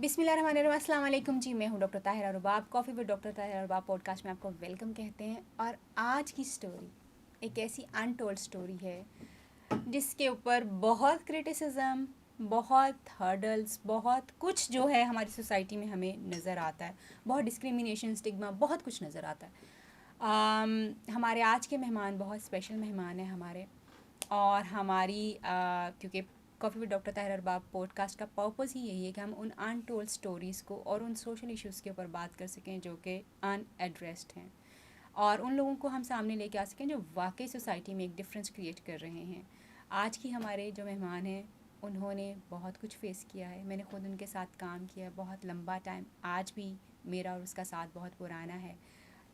बिस्मिल्लाहिर्रहमानिर्रहीम, अस्सलाम वालेकुम जी। मैं हूँ doctor Tahira Rubab. Coffee with doctor Tahira Rubab podcast में आपको वेलकम कहते हैं। और आज की स्टोरी एक ऐसी अनटोल्ड स्टोरी है जिसके ऊपर बहुत क्रिटिसिज्म, बहुत हर्डल्स, बहुत कुछ जो है हमारी सोसाइटी में हमें नज़र आता है। बहुत डिस्क्रिमिनेशन, स्टिग्मा, बहुत कुछ नज़र आता है। हमारे आज के मेहमान बहुत स्पेशल मेहमान हैं हमारे, और हमारी क्योंकि coffee with doctor Tahira Rubab podcast का पर्पस ही यही है कि हम उन अनटोल्ड स्टोरीज़ को और उन सोशल इश्यूज़ के ऊपर बात कर सकें जो कि अनएड्रेस्ड हैं, और उन लोगों को हम सामने लेके आ सकें जो वाकई सोसाइटी में एक डिफरेंस क्रिएट कर रहे हैं। आज की हमारे जो मेहमान हैं उन्होंने बहुत कुछ फेस किया है। मैंने ख़ुद उनके साथ काम किया है बहुत लंबा टाइम। आज भी मेरा और उसका साथ बहुत पुराना है।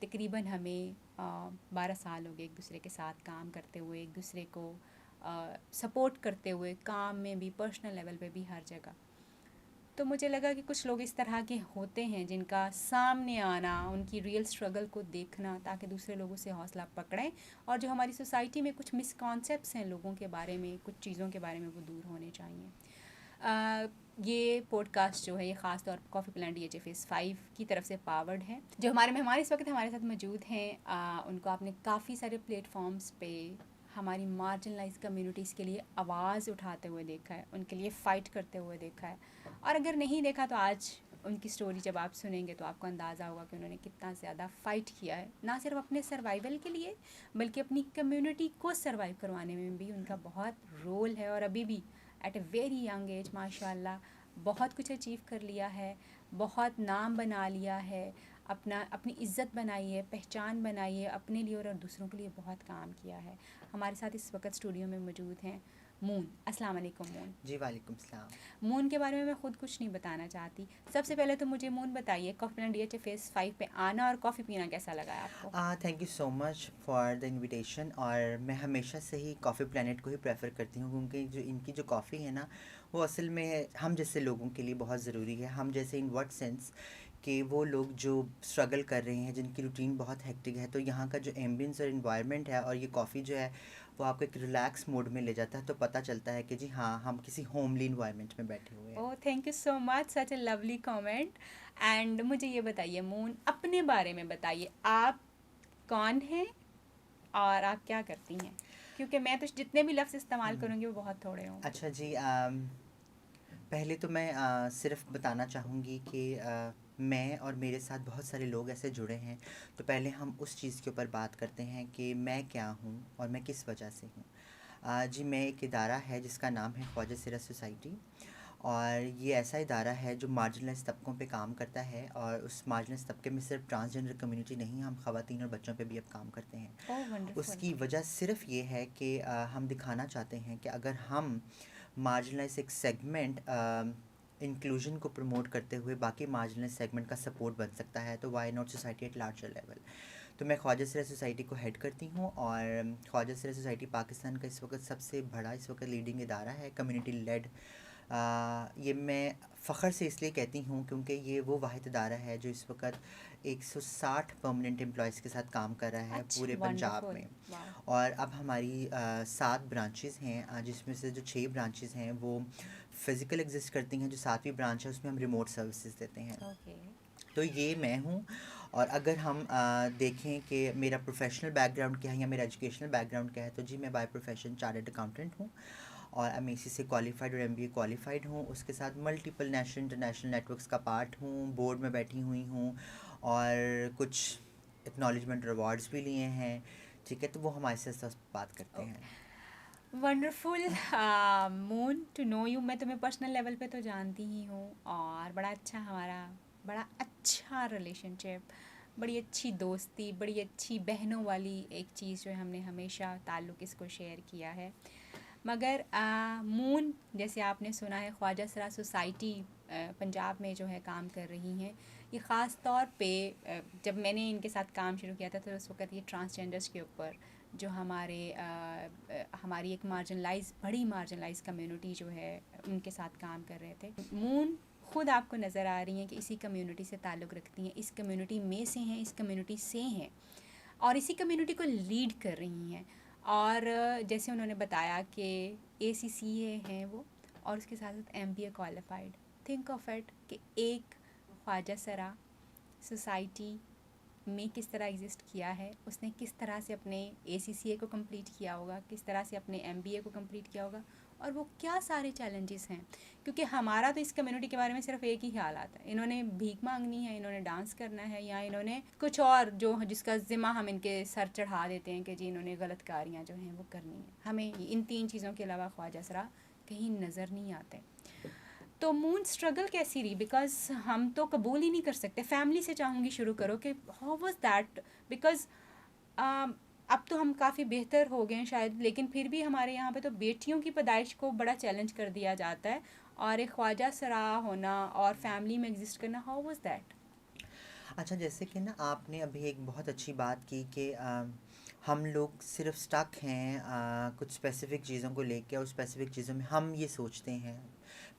तकरीबन हमें 12 साल हो गए एक दूसरे के साथ काम करते हुए, एक दूसरे को सपोर्ट करते हुए, काम में भी, पर्सनल लेवल पे भी, हर जगह। तो मुझे लगा कि कुछ लोग इस तरह के होते हैं जिनका सामने आना, उनकी रियल स्ट्रगल को देखना, ताकि दूसरे लोगों से हौसला पकड़ें और जो हमारी सोसाइटी में कुछ मिसकॉन्सेप्ट्स हैं लोगों के बारे में, कुछ चीज़ों के बारे में, वो दूर होने चाहिए। ये पॉडकास्ट जो है ये ख़ास तौर पर कॉफ़ी प्लान DHFS 5 की तरफ से पावर्ड है। जो हमारे मेहमान इस वक्त हमारे साथ मौजूद हैं, उनको आपने काफ़ी सारे प्लेटफॉर्म्स पे हमारी मार्जिनलाइज कम्युनिटीज़ के लिए आवाज़ उठाते हुए देखा है, उनके लिए फ़ाइट करते हुए देखा है। और अगर नहीं देखा तो आज उनकी स्टोरी जब आप सुनेंगे तो आपको अंदाज़ा होगा कि उन्होंने कितना ज़्यादा फ़ाइट किया है, ना सिर्फ अपने सर्वाइवल के लिए बल्कि अपनी कम्युनिटी को सर्वाइव करवाने में भी उनका बहुत रोल है। और अभी भी at a very young age माशाल्लाह बहुत कुछ अचीव कर लिया है, बहुत नाम बना लिया है, अपनी इज़्ज़त बनाई है, पहचान बनाई है अपने लिए और दूसरों के लिए, बहुत काम किया है। हमारे साथ इस वक्त स्टूडियो में मौजूद हैं मून। अस्सलाम वालेकुम मून। जी वालेकुम सलाम। मून के बारे में मैं ख़ुद कुछ नहीं बताना चाहती। सबसे पहले तो मुझे मून बताइए, कॉफ़ी प्लान DHFS 5 पे आना और कॉफ़ी पीना कैसा लगा आपको? Thank you so much for the invitation. और मैं हमेशा से ही कॉफ़ी प्लैनेट को ही प्रेफर करती हूँ क्योंकि जो इनकी जो कॉफ़ी है ना, वो असल में हम जैसे लोगों के लिए बहुत ज़रूरी है। हम जैसे इन व्हाट सेंस कि वो लोग जो स्ट्रगल कर रहे हैं, जिनकी रूटीन बहुत हेक्टिक है, तो यहाँ का जो एम्बियंस और इन्वायरमेंट है और ये कॉफ़ी जो है वो आपको एक रिलैक्स मोड में ले जाता है, तो पता चलता है कि जी हाँ, हम किसी होमली इन्वायरमेंट में बैठे हुए हैं। Oh, thank you so much, such a lovely comment. And मुझे ये बताइए मून, अपने बारे में बताइए, आप कौन हैं और आप क्या करती हैं? क्योंकि मैं तो जितने भी लफ्ज़ इस्तेमाल करूँगी वो बहुत थोड़े होंगे। अच्छा जी, पहले तो मैं सिर्फ बताना चाहूँगी कि मैं और मेरे साथ बहुत सारे लोग ऐसे जुड़े हैं। तो पहले हम उस चीज़ के ऊपर बात करते हैं कि मैं क्या हूँ और मैं किस वजह से हूँ। जी, मैं एक इदारा है जिसका नाम है ख्वाजा सिराज सोसाइटी, और ये ऐसा इदारा है जो मार्जिनलाइज तबकों पे काम करता है। और उस मार्जिनलाइज तबके में सिर्फ ट्रांसजेंडर कम्युनिटी नहीं, हम ख़वातीन और बच्चों पे भी अब काम करते हैं। ओह वंडरफुल। उसकी वजह सिर्फ ये है कि हम दिखाना चाहते हैं कि अगर हम मार्जिनलाइज एक सेगमेंट इंक्लूजन को प्रमोट करते हुए बाकी मार्जिनलाइज सेगमेंट का सपोर्ट बन सकता है, तो why not society at larger level. तो मैं ख्वाजा सिराज सोसाइटी को हेड करती हूँ, और ख्वाजा सिराज सोसाइटी पाकिस्तान का इस वक्त सबसे बड़ा, इस वक्त लीडिंग इदारा है, कम्युनिटी लेड। ये मैं फ़ख्र से इसलिए कहती हूँ क्योंकि ये वो वाहिद इदारा है जो इस वक्त 160 परमानेंट एम्प्लॉयज़ के साथ काम कर रहा है पूरे अच्छा, पंजाब वंडरफुल। में। वाह। और अब हमारी 7 ब्रांचेज़ हैं, जिसमें से जो 6 ब्रांचेज़ हैं वो फ़िज़िकल एग्जिस्ट करती हैं। जो 7वीं ब्रांच है उसमें हम रिमोट सर्विसेज देते हैं। ओके। तो ये मैं हूँ। और अगर हम देखें कि मेरा प्रोफेशनल बैकग्राउंड क्या है या मेरा एजुकेशनल बैकग्राउंड क्या है, तो जी मैं बाय प्रोफेशन चार्टर्ड अकाउंटेंट हूँ, और MAC से क्वालिफाइड और MBA क्वालिफाइड हूँ। उसके साथ मल्टीपल नेशनल इंटरनेशनल नेटवर्क्स का पार्ट हूँ, बोर्ड में बैठी हुई हूँ, और कुछ एक्नॉलेजमेंट अवार्ड्स भी लिए हैं। ठीक है, तो वो हमारे साथ बात करते हैं। Wonderful Moon to know you. मैं तुम्हें पर्सनल लेवल पे तो जानती ही हूँ, और बड़ा अच्छा रिलेशनशिप, बड़ी अच्छी दोस्ती, बड़ी अच्छी बहनों वाली एक चीज़ जो है हमने हमेशा ताल्लुक़ इसको शेयर किया है। मगर मून, जैसे आपने सुना है, ख्वाजा सिराज सोसाइटी पंजाब में जो है काम कर रही हैं। ये ख़ास तौर पे जब मैंने इनके साथ काम शुरू किया था तो उस वक़्त ये ट्रांसजेंडर्स के ऊपर, जो हमारी एक बड़ी मार्जिनलाइज कम्युनिटी जो है, उनके साथ काम कर रहे थे। मून ख़ुद आपको नज़र आ रही हैं कि इसी कम्युनिटी से ताल्लुक़ रखती हैं, इस कम्युनिटी में से हैं, इस कम्युनिटी से हैं, और इसी कम्युनिटी को लीड कर रही हैं। और जैसे उन्होंने बताया कि ACCA हैं वो, और उसके साथ साथ MBA qualified. Think of it, कि एक ख्वाजा सरा सोसाइटी में किस तरह एग्जिस्ट किया है, उसने किस तरह से अपने ACCA को कंप्लीट किया होगा, किस तरह से अपने MBA को कंप्लीट किया होगा, और वो क्या सारे चैलेंजेस हैं। क्योंकि हमारा तो इस कम्युनिटी के बारे में सिर्फ एक ही ख्याल आता है, इन्होंने भीख मांगनी है, इन्होंने डांस करना है, या इन्होंने कुछ और जो जिसका ज़िम्मा हम इनके सर चढ़ा देते हैं कि जी इन्होंने गलत कारियाँ जो हैं वो करनी है। हमें इन 3 चीज़ों के अलावा ख्वाजा सरा कहीं नज़र नहीं आते। तो मून स्ट्रगल कैसी रही, बिकॉज हम तो कबूल ही नहीं कर सकते। फैमिली से चाहूँगी शुरू करो कि हाउ वाज दैट, बिकॉज अब तो हम काफ़ी बेहतर हो गए हैं शायद, लेकिन फिर भी हमारे यहाँ पे तो बेटियों की पैदाइश को बड़ा चैलेंज कर दिया जाता है, और एक ख्वाजा सरा होना और फैमिली में एग्जिस्ट करना, हाउ वाज दैट? अच्छा, जैसे कि ना आपने अभी एक बहुत अच्छी बात की कि हम लोग सिर्फ स्टक हैं कुछ स्पेसिफिक चीज़ों को लेके, और स्पेसिफिक चीज़ों में हम ये सोचते हैं।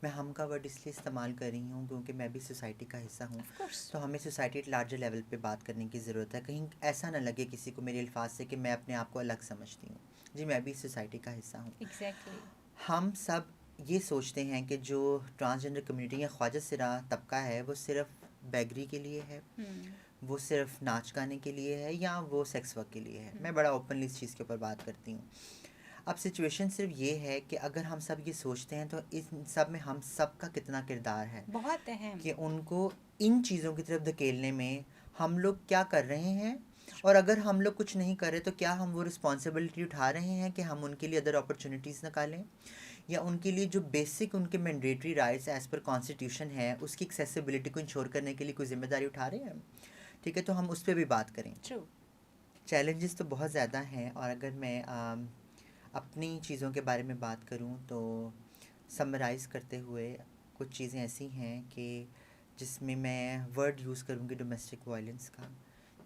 मैं हम का वर्ड इसलिए इस्तेमाल कर रही हूँ क्योंकि मैं भी सोसाइटी का हिस्सा हूँ, ऑफ कोर्स। तो हमें सोसाइटी एट लार्जर लेवल पे बात करने की ज़रूरत है। कहीं ऐसा ना लगे किसी को मेरे अल्फाज से कि मैं अपने आप को अलग समझती हूँ। जी, मैं भी सोसाइटी का हिस्सा हूँ। एग्जैक्टली। हम सब ये सोचते हैं कि जो ट्रांसजेंडर कम्युनिटी या ख्वाजा सिरा तबका है वो सिर्फ बैगरी के लिए है, वो सिर्फ नाच गाने के लिए है, या वो सेक्स वर्क के लिए है। मैं बड़ा ओपनली इस चीज़ के ऊपर बात करती हूँ। अब सिचुएशन सिर्फ ये है कि अगर हम सब ये सोचते हैं तो इन सब में हम सब का कितना किरदार है बहुत अहम। कि उनको इन चीज़ों की तरफ धकेलने में हम लोग क्या कर रहे हैं, और अगर हम लोग कुछ नहीं कर रहे तो क्या हम वो रिस्पॉन्सिबिलिटी उठा रहे हैं कि हम उनके लिए अदर अपॉर्चुनिटीज़ निकालें, या उनके लिए जो बेसिक उनके mandatory rights as per constitution है उसकी एक्सेसिबिलिटी को इंश्योर करने के लिए कोई जिम्मेदारी उठा रहे हैं। ठीक है, तो हम उस पर भी बात करें। ट्रू। चैलेंजेस तो बहुत ज़्यादा हैं, और अगर मैं अपनी चीज़ों के बारे में बात करूं तो समराइज़ करते हुए कुछ चीज़ें ऐसी हैं कि जिसमें मैं वर्ड यूज़ करूंगी डोमेस्टिक वायलेंस का।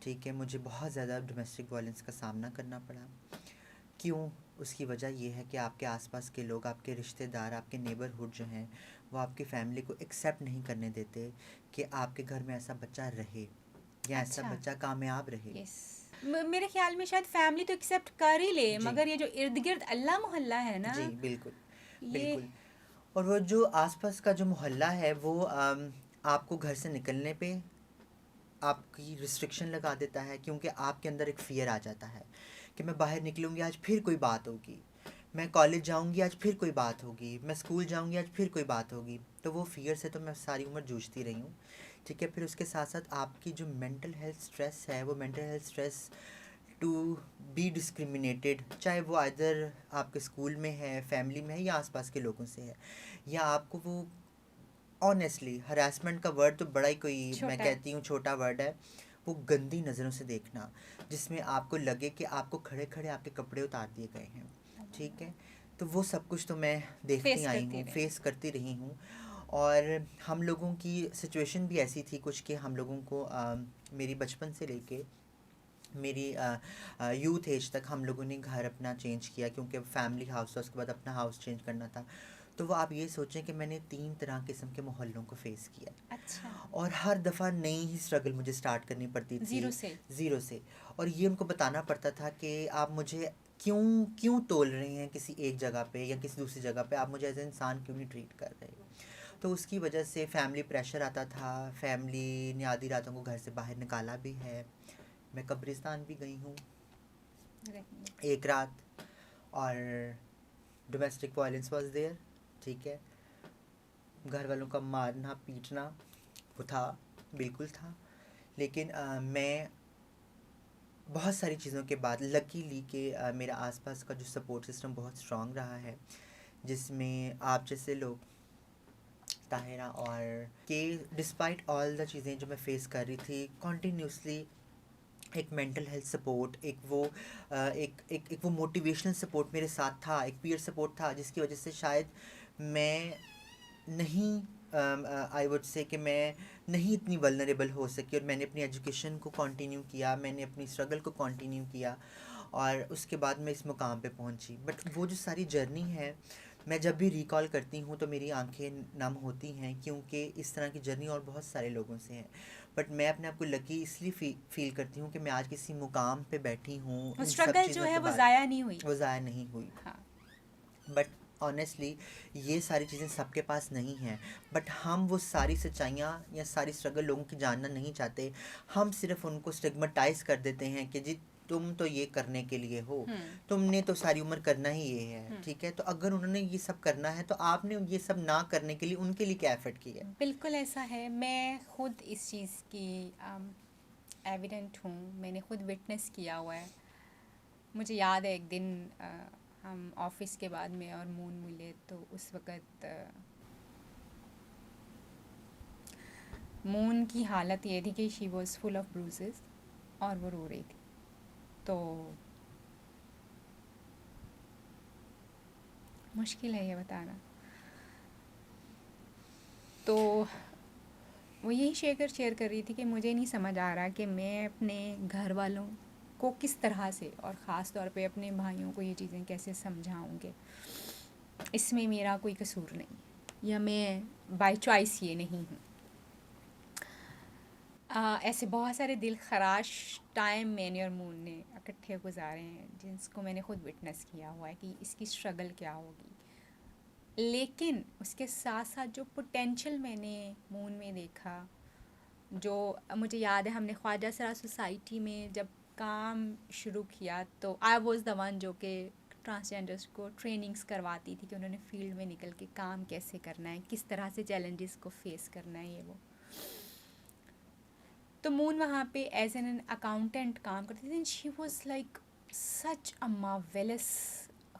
ठीक है, मुझे बहुत ज़्यादा डोमेस्टिक वायलेंस का सामना करना पड़ा। क्यों? उसकी वजह ये है कि आपके आसपास के लोग, आपके रिश्तेदार, आपके नेबरहुड जो हैं वो आपकी फैमिली को एक्सेप्ट नहीं करने देते कि आपके घर में ऐसा बच्चा रहे या ऐसा अच्छा। बच्चा कामयाब रहे। यस। मेरे ख्याल में शायद फैमिली तो एक्सेप्ट कर ही ले, जी मगर ये जो इर्द गिर्द अल्लाह मोहल्ला है ना, जी, बिल्कुल ये बिल्कुल। और वो जो आसपास का जो मोहल्ला है वो आपको घर से निकलने पे आपकी रिस्ट्रिक्शन लगा देता है, क्योंकि आपके अंदर एक फ़ियर आ जाता है कि मैं बाहर निकलूँगी आज फिर कोई बात होगी, मैं कॉलेज जाऊँगी आज फिर कोई बात होगी, मैं स्कूल जाऊँगी आज फिर कोई बात होगी। तो वो फ़ियर से तो मैं सारी उम्र जूझती रही हूँ। ठीक है, फिर उसके साथ साथ आपकी जो मेंटल हेल्थ स्ट्रेस है, वो mental health stress to be discriminated, चाहे वो आइदर आपके स्कूल में है, फैमिली में है, या आसपास के लोगों से है, या आपको वो ऑनेस्टली हरासमेंट का वर्ड तो बड़ा ही कोई मैं छोटा है। कहती हूँ छोटा वर्ड है, वो गंदी नज़रों से देखना जिसमें आपको लगे कि आपको खड़े खड़े आपके कपड़े उतार दिए गए हैं। ठीक है, तो वो सब कुछ तो मैं देखती फेस आई करती हूँ, रहे। फेस करती रही हूँ। और हम लोगों की सिचुएशन भी ऐसी थी कुछ कि हम लोगों को मेरी बचपन से लेके मेरी यूथ एज तक हम लोगों ने घर अपना चेंज किया, क्योंकि फैमिली हाउस था, उसके बाद अपना हाउस चेंज करना था। तो वो आप ये सोचें कि मैंने 3 तरह किस्म के मोहल्लों को फेस किया, अच्छा। और हर दफ़ा नई ही स्ट्रगल मुझे स्टार्ट करनी पड़ती थी ज़ीरो से। ज़ीरो से। और ये उनको बताना पड़ता था कि आप मुझे क्यों क्यों तोल रहे हैं किसी एक जगह पे या किसी दूसरी जगह पे, आप मुझे एज ए इंसान क्यों नहीं ट्रीट कर रहे। तो उसकी वजह से फैमिली प्रेशर आता था, फैमिली ने आधी रातों को घर से बाहर निकाला भी है। मैं कब्रिस्तान भी गई हूँ एक रात, और डोमेस्टिक वायलेंस वाज देयर। ठीक है, घर वालों का मारना पीटना वो था, बिल्कुल था। लेकिन मैं बहुत सारी चीज़ों के बाद लकीली कि मेरा आसपास का जो सपोर्ट सिस्टम बहुत स्ट्रांग रहा है, जिसमें आप जैसे लोग, ताहिरा, और कि डिस्पाइट ऑल द चीज़ें जो मैं फेस कर रही थी कॉन्टीन्यूसली, एक मेंटल हेल्थ सपोर्ट, एक वो मोटिवेशनल सपोर्ट मेरे साथ था, एक पीयर सपोर्ट था, जिसकी वजह से शायद मैं नहीं आई वुड से कि मैं नहीं इतनी वल्नरेबल हो सकी, और मैंने अपनी एजुकेशन को कंटिन्यू किया, मैंने अपनी स्ट्रगल को कंटिन्यू किया, और उसके बाद मैं इस मुकाम पे पहुंची। बट वो जो सारी जर्नी है, मैं जब भी रिकॉल करती हूँ तो मेरी आंखें नम होती हैं, क्योंकि इस तरह की जर्नी और बहुत सारे लोगों से है। बट मैं अपने आप को लकी इसलिए फील करती हूँ कि मैं आज किसी मुकाम पे बैठी हूँ वो इन सब स्ट्रगल जो चीज़ों है के वो बाद, ज़ाया नहीं हुई। वो ज़ाया नहीं हुई। हाँ। बट ऑनेस्टली ये सारी चीज़ें सबके पास नहीं हैं, बट हम वो सारी सच्चाइयाँ या सारी स्ट्रगल लोगों की जानना नहीं चाहते। हम सिर्फ उनको स्टिग्मेटाइज कर देते हैं कि जी तुम तो ये करने के लिए हो, तुमने तो सारी उम्र करना ही ये है, ठीक है। तो अगर उन्होंने ये सब करना है तो आपने ये सब ना करने के लिए उनके लिए क्या एफर्ट की है? बिल्कुल ऐसा है। मैं खुद इस चीज़ की एविडेंट हूँ, मैंने खुद विटनेस किया हुआ है। मुझे याद है एक दिन हम ऑफिस के बाद में और मून मिले, तो उस वक़्त मून की हालत ये थी कि she was full of bruises और वो रो रही थी। तो मुश्किल है ये बताना। तो वो यही शेयर कर रही थी कि मुझे नहीं समझ आ रहा कि मैं अपने घर वालों को किस तरह से, और ख़ास तौर पे अपने भाइयों को ये चीज़ें कैसे समझाऊंगे। इसमें मेरा कोई कसूर नहीं, या मैं बाय चॉइस ये नहीं हूँ। ऐसे बहुत सारे दिल खराश टाइम मैंने और मून ने इकट्ठे गुजारे हैं, जिसको मैंने खुद विटनेस किया हुआ है कि इसकी स्ट्रगल क्या होगी। लेकिन उसके साथ साथ जो पोटेंशियल मैंने मून में देखा, जो मुझे याद है हमने ख्वाजा सरा सोसाइटी में जब काम शुरू किया, तो आई वॉज़ द वन जो कि ट्रांसजेंडर्स को ट्रेनिंग्स करवाती थी कि उन्होंने फील्ड में निकल के काम कैसे करना है, किस तरह से चैलेंजेस को फेस करना है, ये वो। तो मून वहाँ पे एज एन अकाउंटेंट काम करती थी। She was like such a marvellous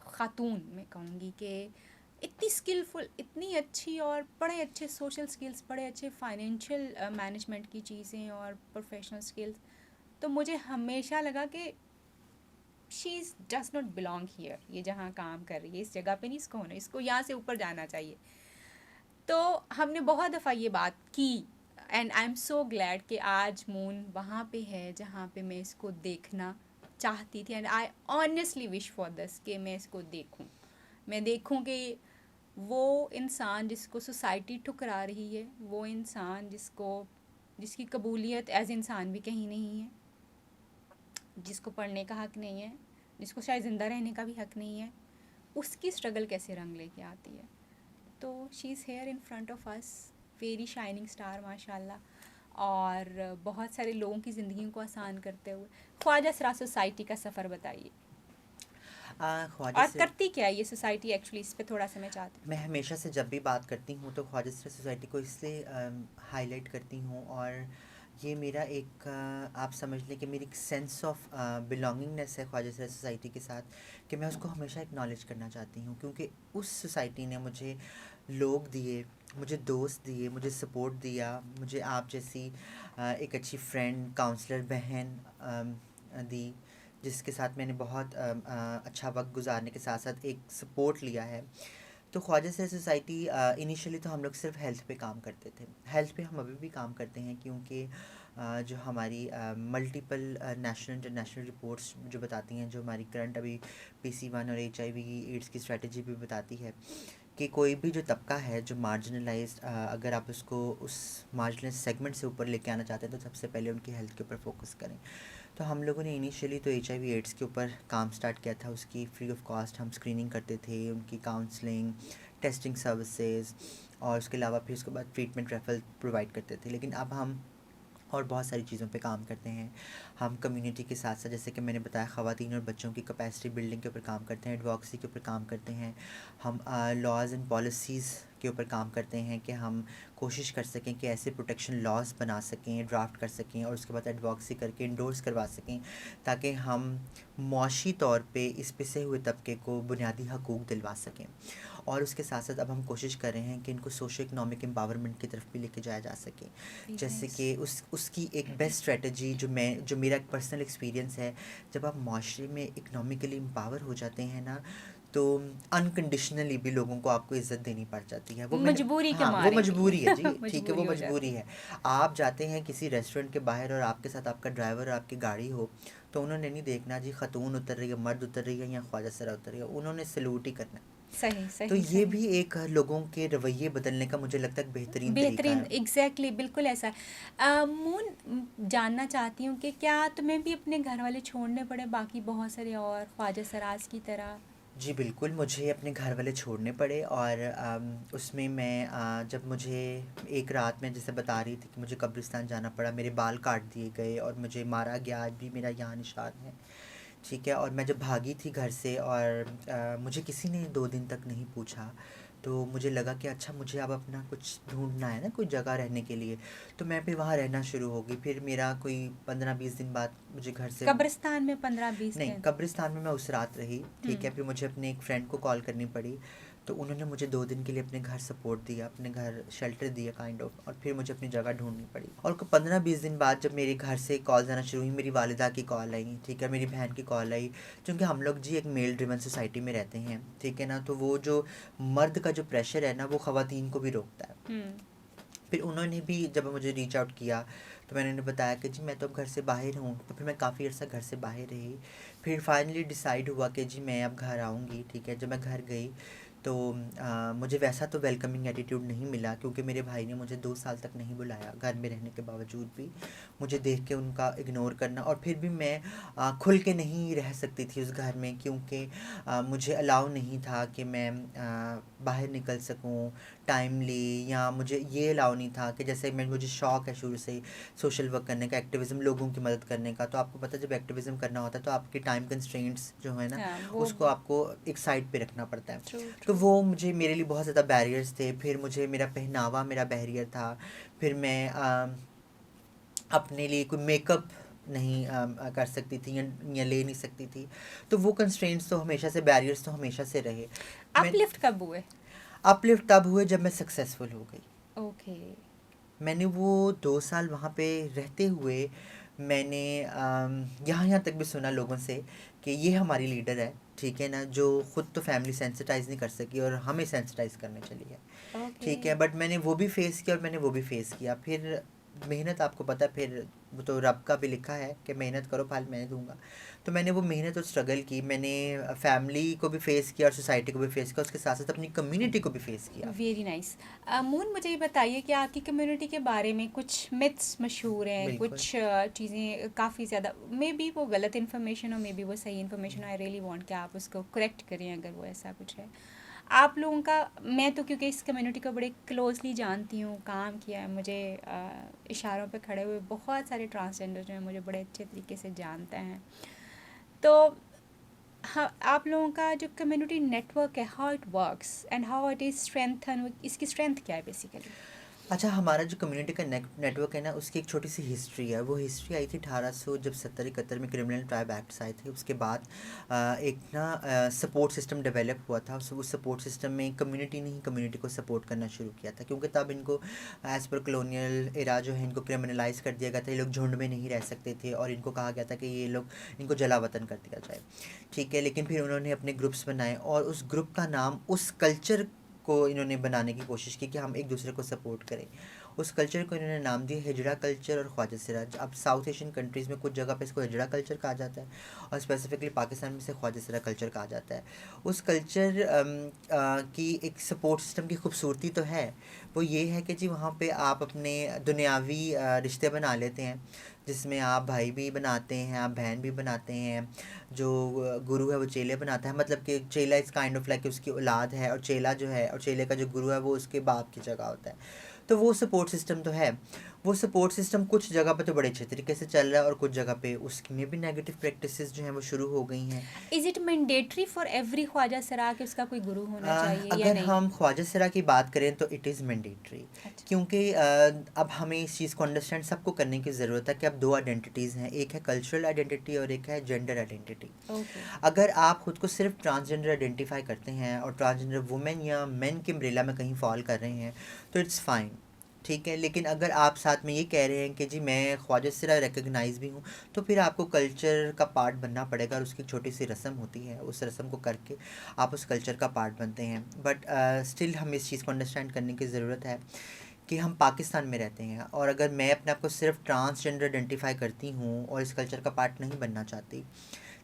खातून, मैं कहूँगी कि इतनी स्किलफुल, इतनी अच्छी, और बड़े अच्छे सोशल स्किल्स, बड़े अच्छे फाइनेंशियल मैनेजमेंट की चीज़ें और प्रोफेशनल स्किल्स। तो मुझे हमेशा लगा कि she is does not belong here, ये जहाँ काम कर रही है इस जगह पे नहीं इसको होना, इसको यहाँ से ऊपर जाना चाहिए। तो हमने बहुत दफ़ा ये बात की, and I am so glad कि आज मून वहाँ पे है जहाँ पे मैं इसको देखना चाहती थी। And I honestly wish for this कि मैं इसको देखूँ, मैं देखूँ कि वो इंसान जिसको सोसाइटी ठुकरा रही है, वो इंसान जिसकी कबूलियत एज इंसान भी कहीं नहीं है, जिसको पढ़ने का हक़ नहीं है, जिसको शायद ज़िंदा रहने का भी हक़ नहीं है, उसकी स्ट्रगल कैसे रंग लेके आती है। तो she is here in front of us, very shining star माशाल्लाह, और बहुत सारे लोगों की ज़िंदगी को आसान करते हुए। ख्वाजा सरा सोसाइटी का सफ़र बताइए, ख्वाजा और से करती क्या है ये सोसाइटी एक्चुअली, इस पे थोड़ा सा मैं चाहती हूँ। मैं हमेशा से जब भी बात करती हूँ तो ख्वाजा सरा सोसाइटी को इसलिए हाईलाइट करती हूँ, और ये मेरा एक आप समझ लें कि मेरी एक सेंस ऑफ बिलोंगिंगनेस है ख्वाजा सरा सोसाइटी के साथ, कि मैं उसको हमेशा एक्नॉलेज करना चाहती हूँ, क्योंकि उस सोसाइटी ने मुझे लोग दिए, मुझे दोस्त दिए, मुझे सपोर्ट दिया, मुझे आप जैसी एक अच्छी फ्रेंड, काउंसलर बहन दी, जिसके साथ मैंने बहुत अच्छा वक्त गुजारने के साथ साथ एक सपोर्ट लिया है। तो ख्वाजा सरा सोसाइटी इनिशियली तो हम लोग सिर्फ हेल्थ पे काम करते थे, हेल्थ पे हम अभी भी काम करते हैं, क्योंकि जो हमारी मल्टीपल नेशनल इंटरनेशनल रिपोर्ट्स जो बताती हैं, जो हमारी करंट अभी PC1 और HIV एड्स की स्ट्रेटजी भी बताती है कि कोई भी जो तबका है जो मार्जिनलाइज्ड, अगर आप उसको उस मार्जिनलाइज सेगमेंट से ऊपर लेके आना चाहते हैं तो सबसे पहले उनकी हेल्थ के ऊपर फोकस करें। तो हम लोगों ने इनिशियली तो HIV एड्स के ऊपर काम स्टार्ट किया था। उसकी फ्री ऑफ कॉस्ट हम स्क्रीनिंग करते थे, उनकी काउंसलिंग, टेस्टिंग सर्विसेज, और उसके अलावा फिर उसके बाद ट्रीटमेंट रेफरल प्रोवाइड करते थे। लेकिन अब हम और बहुत सारी चीज़ों पे काम करते हैं। हम कम्युनिटी के साथ साथ, जैसे कि मैंने बताया, ख़वातीन और बच्चों की कैपेसिटी बिल्डिंग के ऊपर काम करते हैं, एडवोकेसी के ऊपर काम करते हैं। हम लॉज़ एंड पॉलिसीज़ के ऊपर काम करते हैं कि हम कोशिश कर सकें कि ऐसे प्रोटेक्शन लॉज बना सकें, ड्राफ्ट कर सकें, और उसके बाद एडवोकेसी करके इंडोर्स करवा सकें, ताकि हम मुआशी तौर पे इस पिसे हुए तबके को बुनियादी हकूक़ दिलवा सकें। और उसके साथ साथ अब हम कोशिश कर रहे हैं कि इनको सोशो इकनॉमिक एम्पावरमेंट की तरफ भी लेके जाया जा सके। जैसे कि उसकी एक बेस्ट स्ट्रेटजी जो मेरा एक पर्सनल एक्सपीरियंस है, जब आप माशरे में इकनॉमिकली एम्पावर हो जाते हैं ना, तो अनकंडीशनली भी लोगों को आपको इज़्ज़त देनी पड़ जाती है। वो मजबूरी के हाँ, वो मारे भी मजबूरी है जी, ठीक है, वो मजबूरी हो जाती मजबूरी है। है। आप जाते हैं किसी रेस्टोरेंट के बाहर और आपके साथ आपका ड्राइवर और आपकी गाड़ी हो, तो उन्होंने नहीं देखना जी ख़तून उतर रही है, मर्द उतर रही है या ख्वाजा सरा उतर रही है, उन्होंने सैल्यूट ही करना है। सही तो सही ये सही। भी एक लोगों के रवैये बदलने का मुझे लगता है एक बेहतरीन तरीका बेहतरीन, है। एग्जैक्टली बिल्कुल ऐसा है। मून, जानना चाहती हूँ कि क्या तुम्हें भी अपने घर वाले छोड़ने पड़े, बाकी बहुत सारे और ख्वाजा सराज की तरह? जी बिल्कुल, मुझे अपने घर वाले छोड़ने पड़े और उसमें मैं जब मुझे एक रात में जैसे बता रही थी कि मुझे कब्रिस्तान जाना पड़ा, मेरे बाल काट दिए गए और मुझे मारा गया, आज भी मेरा यहाँ निशान है, ठीक है। और मैं जब भागी थी घर से और मुझे किसी ने 2 दिन तक नहीं पूछा, तो मुझे लगा कि अच्छा मुझे अब अपना कुछ ढूँढना है ना, कोई जगह रहने के लिए, तो मैं फिर वहाँ रहना शुरू हो गई। फिर मेरा कोई 15-20 दिन बाद मुझे घर से कब्रिस्तान में 15-20 नहीं, दिन? कब्रिस्तान में मैं उस रात रही, ठीक है। हुँ। फिर मुझे अपने एक फ्रेंड को कॉल करनी पड़ी, तो उन्होंने मुझे 2 दिन के लिए अपने घर सपोर्ट दिया, अपने घर शेल्टर दिया काइंड ऑफ, और फिर मुझे अपनी जगह ढूँढनी पड़ी। और 15-20 दिन बाद जब मेरे घर से कॉल्स आना शुरू हुई, मेरी वालिदा की कॉल आई, ठीक है, मेरी बहन की कॉल आई, क्योंकि हम लोग जी एक मेल ड्रिवन सोसाइटी में रहते हैं, ठीक है ना, तो वो जो मर्द का जो प्रेशर है ना, वो ख़वातीन को भी रोकता है। हुँ। फिर उन्होंने भी जब मुझे रीच आउट किया, तो मैंने उन्हें बताया कि जी मैं तो अब घर से बाहर हूँ, तो फिर मैं काफ़ी अर्सा घर से बाहर रही। फिर फाइनली डिसाइड हुआ कि जी मैं अब घर आऊँगी, ठीक है। जब मैं घर गई तो मुझे वैसा तो वेलकमिंग एटीट्यूड नहीं मिला, क्योंकि मेरे भाई ने मुझे 2 साल तक नहीं बुलाया, घर में रहने के बावजूद भी मुझे देख के उनका इग्नोर करना। और फिर भी मैं खुल के नहीं रह सकती थी उस घर में, क्योंकि मुझे अलाउ नहीं था कि मैं बाहर निकल सकूं टाइमली, या मुझे ये अलाउ नहीं था कि जैसे मुझे शौक़ है शुरू से ही सोशल वर्क करने का, एक्टिविज़्म, लोगों की मदद करने का। तो आपको पता है जब एक्टिविज़्म करना होता है तो आपकी टाइम कंस्ट्रेंट्स जो है ना, हाँ, वो उसको आपको एक साइड पे रखना पड़ता है। ट्रू, तो ट्रू। वो मुझे, मेरे लिए बहुत ज़्यादा बैरियर्स थे। फिर मुझे मेरा पहनावा मेरा बैरियर था। फिर मैं अपने लिए कोई मेकअप नहीं कर सकती थी, या ले नहीं सकती थी। तो वो कंस्ट्रेंट्स तो हमेशा से, बैरियर्स तो हमेशा से रहे। मैं अपलिफ्ट कब हुए? अपलिफ्ट तब हुए जब मैं सक्सेसफुल हो गई। ओके। मैंने वो 2 साल वहाँ पे रहते हुए मैंने यहाँ यहाँ तक भी सुना लोगों से कि ये हमारी लीडर है, ठीक है ना, जो खुद तो फैमिली सेंसिटाइज नहीं कर सकी और हमें सेंसिटाइज करने चली है, ओके। ठीक है। बट मैंने वो भी फेस किया और मैंने वो भी फेस किया। फिर मेहनत, आपको पता है, फिर वो तो रब का भी लिखा है कि मेहनत करो फल मैं दूंगा। तो मैंने वो मेहनत और स्ट्रगल की, मैंने फैमिली को भी फेस किया और सोसाइटी को भी फेस किया, उसके साथ साथ अपनी कम्युनिटी को भी फेस किया। Very nice. मून, मुझे ये बताइए कि आपकी कम्युनिटी के बारे में कुछ मिथ्स मशहूर हैं, बिल्कुल। कुछ चीज़ें काफ़ी ज़्यादा, मे बी वो गलत इन्फॉर्मेशन हो, मे बी वो सही इन्फॉर्मेशन हो। आई रियली वांट कि आप उसको करेक्ट करें अगर वो ऐसा कुछ है। आप लोगों का, मैं तो क्योंकि इस कम्युनिटी को बड़े क्लोजली जानती हूँ, काम किया है, मुझे इशारों पे खड़े हुए बहुत सारे ट्रांसजेंडर जो हैं मुझे बड़े अच्छे तरीके से जानते हैं। तो हाँ, आप लोगों का जो कम्युनिटी नेटवर्क है, how it works and how it is strengthen, इसकी स्ट्रेंथ क्या है बेसिकली? अच्छा, हमारा जो कम्युनिटी का नेटवर्क है ना, उसकी एक छोटी सी हिस्ट्री है। वो हिस्ट्री आई थी 1800, जब 70-71 में क्रिमिनल ट्राइब एक्ट्स आए थे। उसके बाद एक ना सपोर्ट सिस्टम डेवलप हुआ था। उस सपोर्ट सिस्टम में कम्युनिटी ने ही कम्युनिटी को सपोर्ट करना शुरू किया था, क्योंकि तब इनको एज़ पर कलोनियल एरा जो है, इनको क्रिमिनलाइज कर दिया गया था। ये लोग झुंड में नहीं रह सकते थे और इनको कहा गया था कि ये लोग, इनको जला वतन कर दिया जाए, ठीक है। लेकिन फिर उन्होंने अपने ग्रुप्स बनाए और उस ग्रुप का नाम, उस कल्चर को इन्होंने बनाने की कोशिश की कि हम एक दूसरे को सपोर्ट करें। उस कल्चर को इन्होंने नाम दिया हिजड़ा कल्चर और ख्वाजा सिराज। अब साउथ एशियन कंट्रीज़ में कुछ जगह पे इसको हिजड़ा कल्चर कहा जाता है और स्पेसिफिकली पाकिस्तान में से ख्वाजा सिराज कल्चर कहा जाता है। उस कल्चर की एक सपोर्ट सिस्टम की खूबसूरती तो है, वो ये है कि जी वहाँ पे आप अपने दुनियावी रिश्ते बना लेते हैं, जिसमें आप भाई भी बनाते हैं, आप बहन भी बनाते हैं। जो गुरु है वो चेले बनाता है, मतलब कि चेला इज़ काइंड ऑफ लाइक उसकी औलाद है, और चेला जो है, और चेले का जो गुरु है वो उसके बाप की जगह होता है। तो वो सपोर्ट सिस्टम तो है। वो सपोर्ट सिस्टम कुछ जगह पे तो बड़े अच्छे तरीके से चल रहा है और कुछ जगह पे उसमें भी नेगेटिव प्रैक्टिसेस जो हैं वो शुरू हो गई हैं। Is it mandatory for every Khwaja Sara कि उसका कोई गुरु होना चाहिए या अगर नहीं? हम ख्वाजा सिरा की बात करें तो इट इज़ मैंडेटरी, अच्छा। क्योंकि अब हमें इस चीज़ को अंडरस्टैंड सबको करने की ज़रूरत है कि अब 2 आइडेंटिटीज़ हैं, एक है कल्चरल आइडेंटिटी और एक है जेंडर आइडेंटिटी। ओके। अगर आप खुद को सिर्फ ट्रांसजेंडर आइडेंटिफाई करते हैं और ट्रांसजेंडर वुमेन या मेन के अम्ब्रेला में कहीं फॉल कर रहे हैं तो इट्स फाइन, ठीक है। लेकिन अगर आप साथ में ये कह रहे हैं कि जी मैं ख्वाजा सिरा रिकग्नाइज भी हूँ, तो फिर आपको कल्चर का पार्ट बनना पड़ेगा, और उसकी छोटी सी रस्म होती है, उस रस्म को करके आप उस कल्चर का पार्ट बनते हैं। बट स्टिल हमें इस चीज़ को अंडरस्टैंड करने की ज़रूरत है कि हम पाकिस्तान में रहते हैं, और अगर मैं अपने आप को सिर्फ ट्रांसजेंडर आइडेंटिफाई करती हूँ और इस कल्चर का पार्ट नहीं बनना चाहती,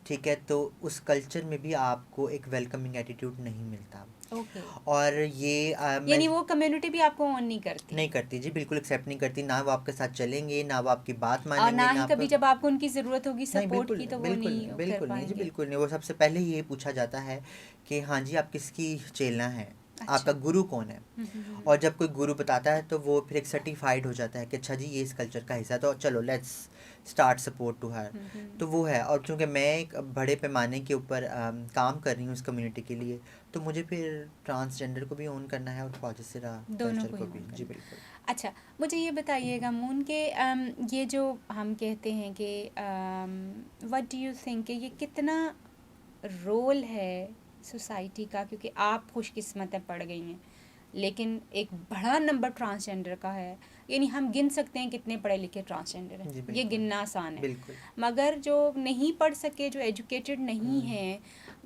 ठीक है, तो उस कल्चर में भी आपको एक वेलकमिंग एटीट्यूड नहीं मिलता। ओके, और ये मैं यानी वो कम्युनिटी भी आपको ऑन नहीं करती नहीं करती जी, बिल्कुल एक्सेप्ट नहीं करती, ना वो आपके साथ चलेंगे, ना वो आपकी बात और मानेंगे, ना ना ही आप कभी जब आपको उनकी ज़रूरत होगी नहीं, सपोर्ट बिल्कुल की तो वो बिल्कुल नहीं कर बिल्कुल नहीं जी, पाएंगे। बिल्कुल नहीं। वो सबसे पहले ये पूछा जाता है कि हाँ जी, आप किसकी चेला हैं, अच्छा। आपका गुरु कौन है। हम्म। और जब कोई गुरु बताता है तो वो फिर एक सर्टिफाइड हो जाता है कि अच्छा जी ये इस कल्चर का हिस्सा है, तो चलो let's start support to her. तो वो है, और चूंकि मैं एक बड़े पैमाने के ऊपर काम कर रही हूँ उस कम्युनिटी के लिए, तो मुझे फिर ट्रांसजेंडर को भी ओन करना है और फॉजिसरा दोनों कल्चर को को ही भी ऑन जी, करना। बिल्कुल। अच्छा, मुझे ये बताइएगा मून के ये जो हम कहते हैं कि व्हाट डू यू थिंक कि ये कितना रोल है सोसाइटी का, क्योंकि आप खुशकिस्मतें पड़ गई हैं लेकिन एक बड़ा नंबर ट्रांसजेंडर का है, यानी हम गिन सकते हैं कितने पढ़े लिखे ट्रांसजेंडर हैं, जी, ये बिल्कुल गिनना आसान है। बिल्कुल। मगर जो नहीं पढ़ सके, जो एजुकेटेड नहीं हम्म, हैं,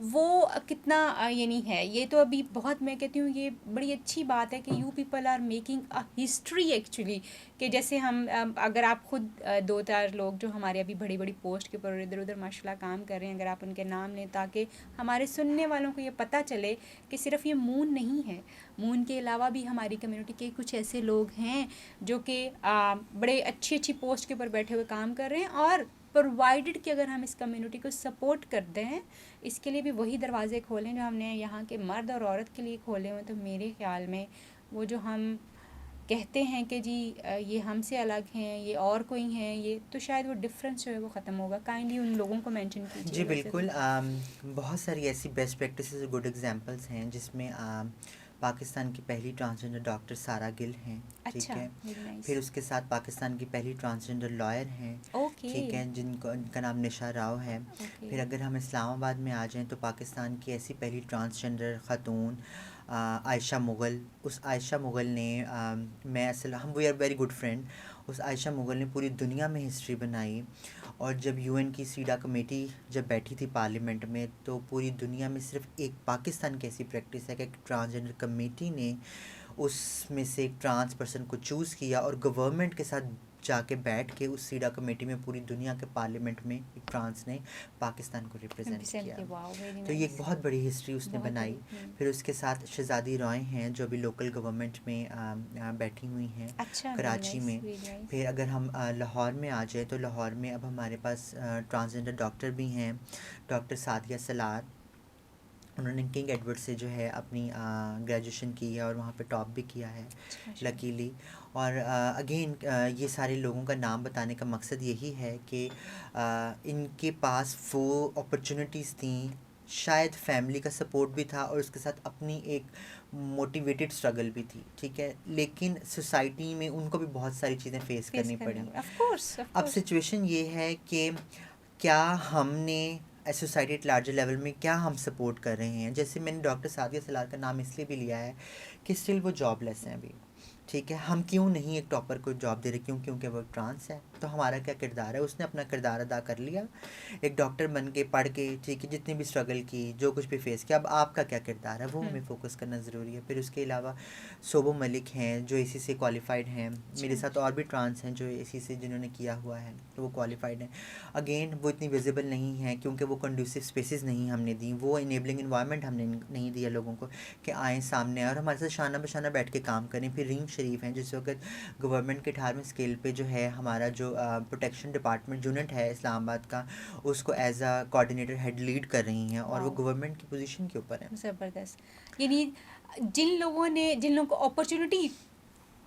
वो कितना यानी है, ये तो अभी बहुत, मैं कहती हूँ ये बड़ी अच्छी बात है कि you people are making a history actually, कि जैसे हम अगर आप खुद दो चार लोग जो हमारे अभी बड़ी बड़ी पोस्ट के ऊपर इधर उधर माशाल्लाह काम कर रहे हैं, अगर आप उनके नाम लें ताकि हमारे सुनने वालों को ये पता चले कि सिर्फ ये मून नहीं है, मून के अलावा भी हमारी कम्युनिटी के कुछ ऐसे लोग हैं जो कि बड़े अच्छी अच्छी पोस्ट के ऊपर बैठे हुए काम कर रहे हैं, और प्रोवाइडेड कि अगर हम इस कम्युनिटी को सपोर्ट करते हैं, इसके लिए भी वही दरवाजे खोलें जो हमने यहाँ के मर्द और औरत के लिए खोले हुए, तो मेरे ख्याल में वो जो हम कहते हैं कि जी ये हमसे अलग हैं, ये और कोई हैं, ये तो शायद वो डिफरेंस जो है वो ख़त्म होगा। काइंडली उन लोगों को मेंशन जी कीजिए वैसे तो। बिल्कुल। बहुत सारी ऐसी बेस्ट प्रैक्टिसेस गुड एग्जांपल्स हैं जिसमें पाकिस्तान की पहली ट्रांसजेंडर डॉक्टर सारा गिल हैं, ठीक अच्छा, है। Very nice. फिर उसके साथ पाकिस्तान की पहली ट्रांसजेंडर लॉयर हैं, ओके। ठीक है, जिनका नाम निशा राव है। ओके। फिर अगर हम इस्लामाबाद में आ जाएं तो पाकिस्तान की ऐसी पहली ट्रांसजेंडर ख़तून आयशा मुग़ल। उस आयशा मुग़ल ने मैं असल हम we are very good friend. उस आयशा मुग़ल ने पूरी दुनिया में हिस्ट्री बनाई। और जब यूएन की सीडा कमेटी जब बैठी थी पार्लियामेंट में, तो पूरी दुनिया में सिर्फ एक पाकिस्तान की ऐसी प्रैक्टिस है कि एक ट्रांसजेंडर कमेटी ने उसमें से एक ट्रांस पर्सन को चूज़ किया और गवर्नमेंट के साथ जाके बैठ के उस सीडा कमेटी में पूरी दुनिया के पार्लियामेंट में एक ट्रांस ने पाकिस्तान को रिप्रेजेंट रिप्रेजेंट किया। के, वाओ वेरी तो ये एक नाइस। बहुत बड़ी हिस्ट्री उसने बहुत बनाई। बड़ी। फिर उसके साथ शहज़ादी रॉय हैं जो अभी लोकल गवर्नमेंट में बैठी हुई हैं अच्छा, वेरी कराची नाइस, में। Very nice. फिर अगर हम लाहौर में आ जाए तो लाहौर में अब हमारे पास ट्रांसजेंडर डॉक्टर भी हैं, डॉक्टर सादिया सलार। उन्होंने किंग एडवर्ड से जो है अपनी ग्रेजुएशन की है और वहाँ पे टॉप भी किया है अच्छा, अच्छा। लकीली। और अगेन ये सारे लोगों का नाम बताने का मकसद यही है कि इनके पास वो अपॉर्चुनिटीज़ थी, शायद फैमिली का सपोर्ट भी था और उसके साथ अपनी एक मोटिवेटेड स्ट्रगल भी थी, ठीक है, लेकिन सोसाइटी में उनको भी बहुत सारी चीज़ें फेस फेस करनी करना, पड़ी। ऑफ कोर्स ऑफ अब कोर्स। सिचुएशन ये है कि क्या हमने सोसाइटी एट लार्जर लेवल में क्या हम सपोर्ट कर रहे हैं। जैसे मैंने डॉक्टर सादिया सलार का नाम इसलिए भी लिया है कि स्टिल वो जॉबलेस हैं अभी, ठीक है। हम क्यों नहीं एक टॉपर को जॉब दे रहे, क्यों? क्योंकि वो ट्रांस है। तो हमारा क्या किरदार है, उसने अपना किरदार अदा कर लिया, एक डॉक्टर बन के पढ़ के, ठीक है, जितनी भी स्ट्रगल की, जो कुछ भी फेस किया। अब आपका क्या किरदार है, वो हमें फोकस करना ज़रूरी है। फिर उसके अलावा शोबो मलिक हैं जो एसी से क्वालिफाइड हैं, मेरे साथ और भी ट्रांस हैं जो एसी से जिन्होंने किया हुआ है, तो वो क्वालिफाइड हैं। अगेन वो इतनी विजिबल नहीं है क्योंकि वो कंड्यूसिव स्पेसेस नहीं हमने दी, वो इनेबलिंग इन्वायरमेंट हमने नहीं दिया लोगों को कि आएँ सामने और हमारे साथ शाना बशाना बैठ के काम करें। फिर रीम शरीफ हैं जिस वक्त गवर्नमेंट के 18वें स्केल पे जो है हमारा जो प्रोटेक्शन डिपार्टमेंट यूनिट है इस्लामाबाद का, उसको as a coordinator head lead कर रही हैं और वो वाओ, गवर्नमेंट की पोजीशन के ऊपर है। ज़बरदस्त। यानी जिन लोगों को अपॉर्चुनिटी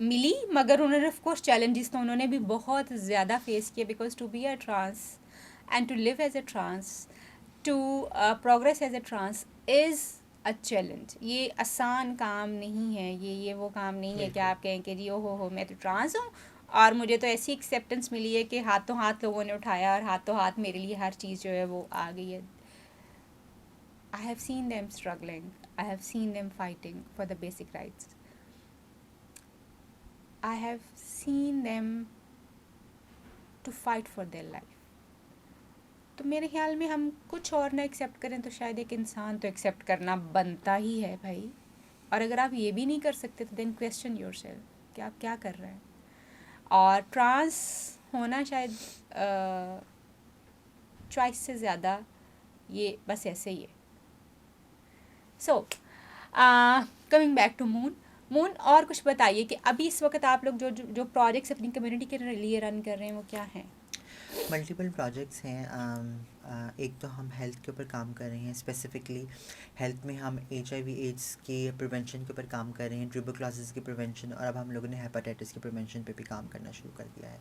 मिली, मगर उन्होंने ऑफ कोर्स चैलेंजेस तो उन्होंने भी बहुत ज़्यादा फेस किए, because to be a trans and to live as a trans, to progress as a trans is a challenge. ये आसान काम नहीं है, ये वो काम नहीं है कि बिल्कुल आप कहें कि जी ओ हो मैं तो ट्रांस हूँ और मुझे तो ऐसी एक्सेप्टेंस मिली है कि हाथों हाथ लोगों ने उठाया और हाथों हाथ मेरे लिए हर चीज़ जो है वो आ गई है। I have seen them struggling. I have seen them fighting for the basic rights. I have seen them to fight for their life. तो मेरे ख्याल में हम कुछ और ना एक्सेप्ट करें तो शायद एक इंसान तो एक्सेप्ट करना बनता ही है भाई। और अगर आप ये भी नहीं कर सकते तो देन क्वेश्चन योरसेल्फ कि आप क्या कर रहे हैं। और ट्रांस होना शायद चॉइस से ज़्यादा ये बस ऐसे ही है. So coming back to Moon, और कुछ बताइए कि अभी इस वक्त आप लोग जो प्रोजेक्ट्स अपनी कम्युनिटी के लिए रन कर रहे हैं वो क्या हैं? मल्टीपल प्रोजेक्ट्स हैं. एक तो हम हेल्थ के ऊपर काम कर रहे हैं. स्पेसिफिकली हेल्थ में हम HIV एड्स के प्रिवेंशन के ऊपर काम कर रहे हैं, ट्यूबरक्लोसिस के प्रिवेंशन, और अब हम लोगों ने हेपेटाइटिस के प्रिवेंशन पे भी काम करना शुरू कर दिया है.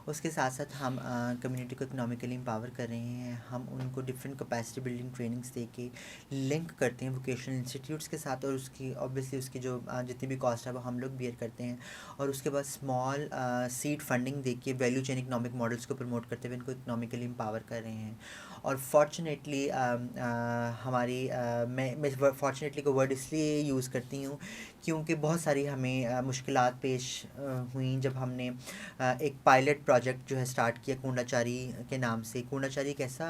उसके साथ साथ हम कम्युनिटी को इकोनॉमिकली एम्पावर कर रहे हैं. हम उनको डिफरेंट कैपेसिटी बिल्डिंग ट्रेनिंग्स दे के लिंक करते हैं वोकेशनल इंस्टीट्यूट्स के साथ, और उसकी ऑब्वियसली उसकी जो जितनी भी कॉस्ट है वो हम लोग बियर करते हैं. और उसके बाद स्मॉल सीड फंडिंग दे के वैल्यू चेन इकोनॉमिक मॉडल्स को प्रमोट करते हुए इनको इकोनॉमिकली एम्पावर कर रहे हैं. और फॉर्चुनेटली हमारी मैं फॉर्चुनेटली को वर्ड इसलिए यूज़ करती हूँ क्योंकि बहुत सारी हमें मुश्किलात पेश हुई जब हमने एक पायलट प्रोजेक्ट जो है स्टार्ट किया कूंडाचारी के नाम से. कूंडाचारी एक ऐसा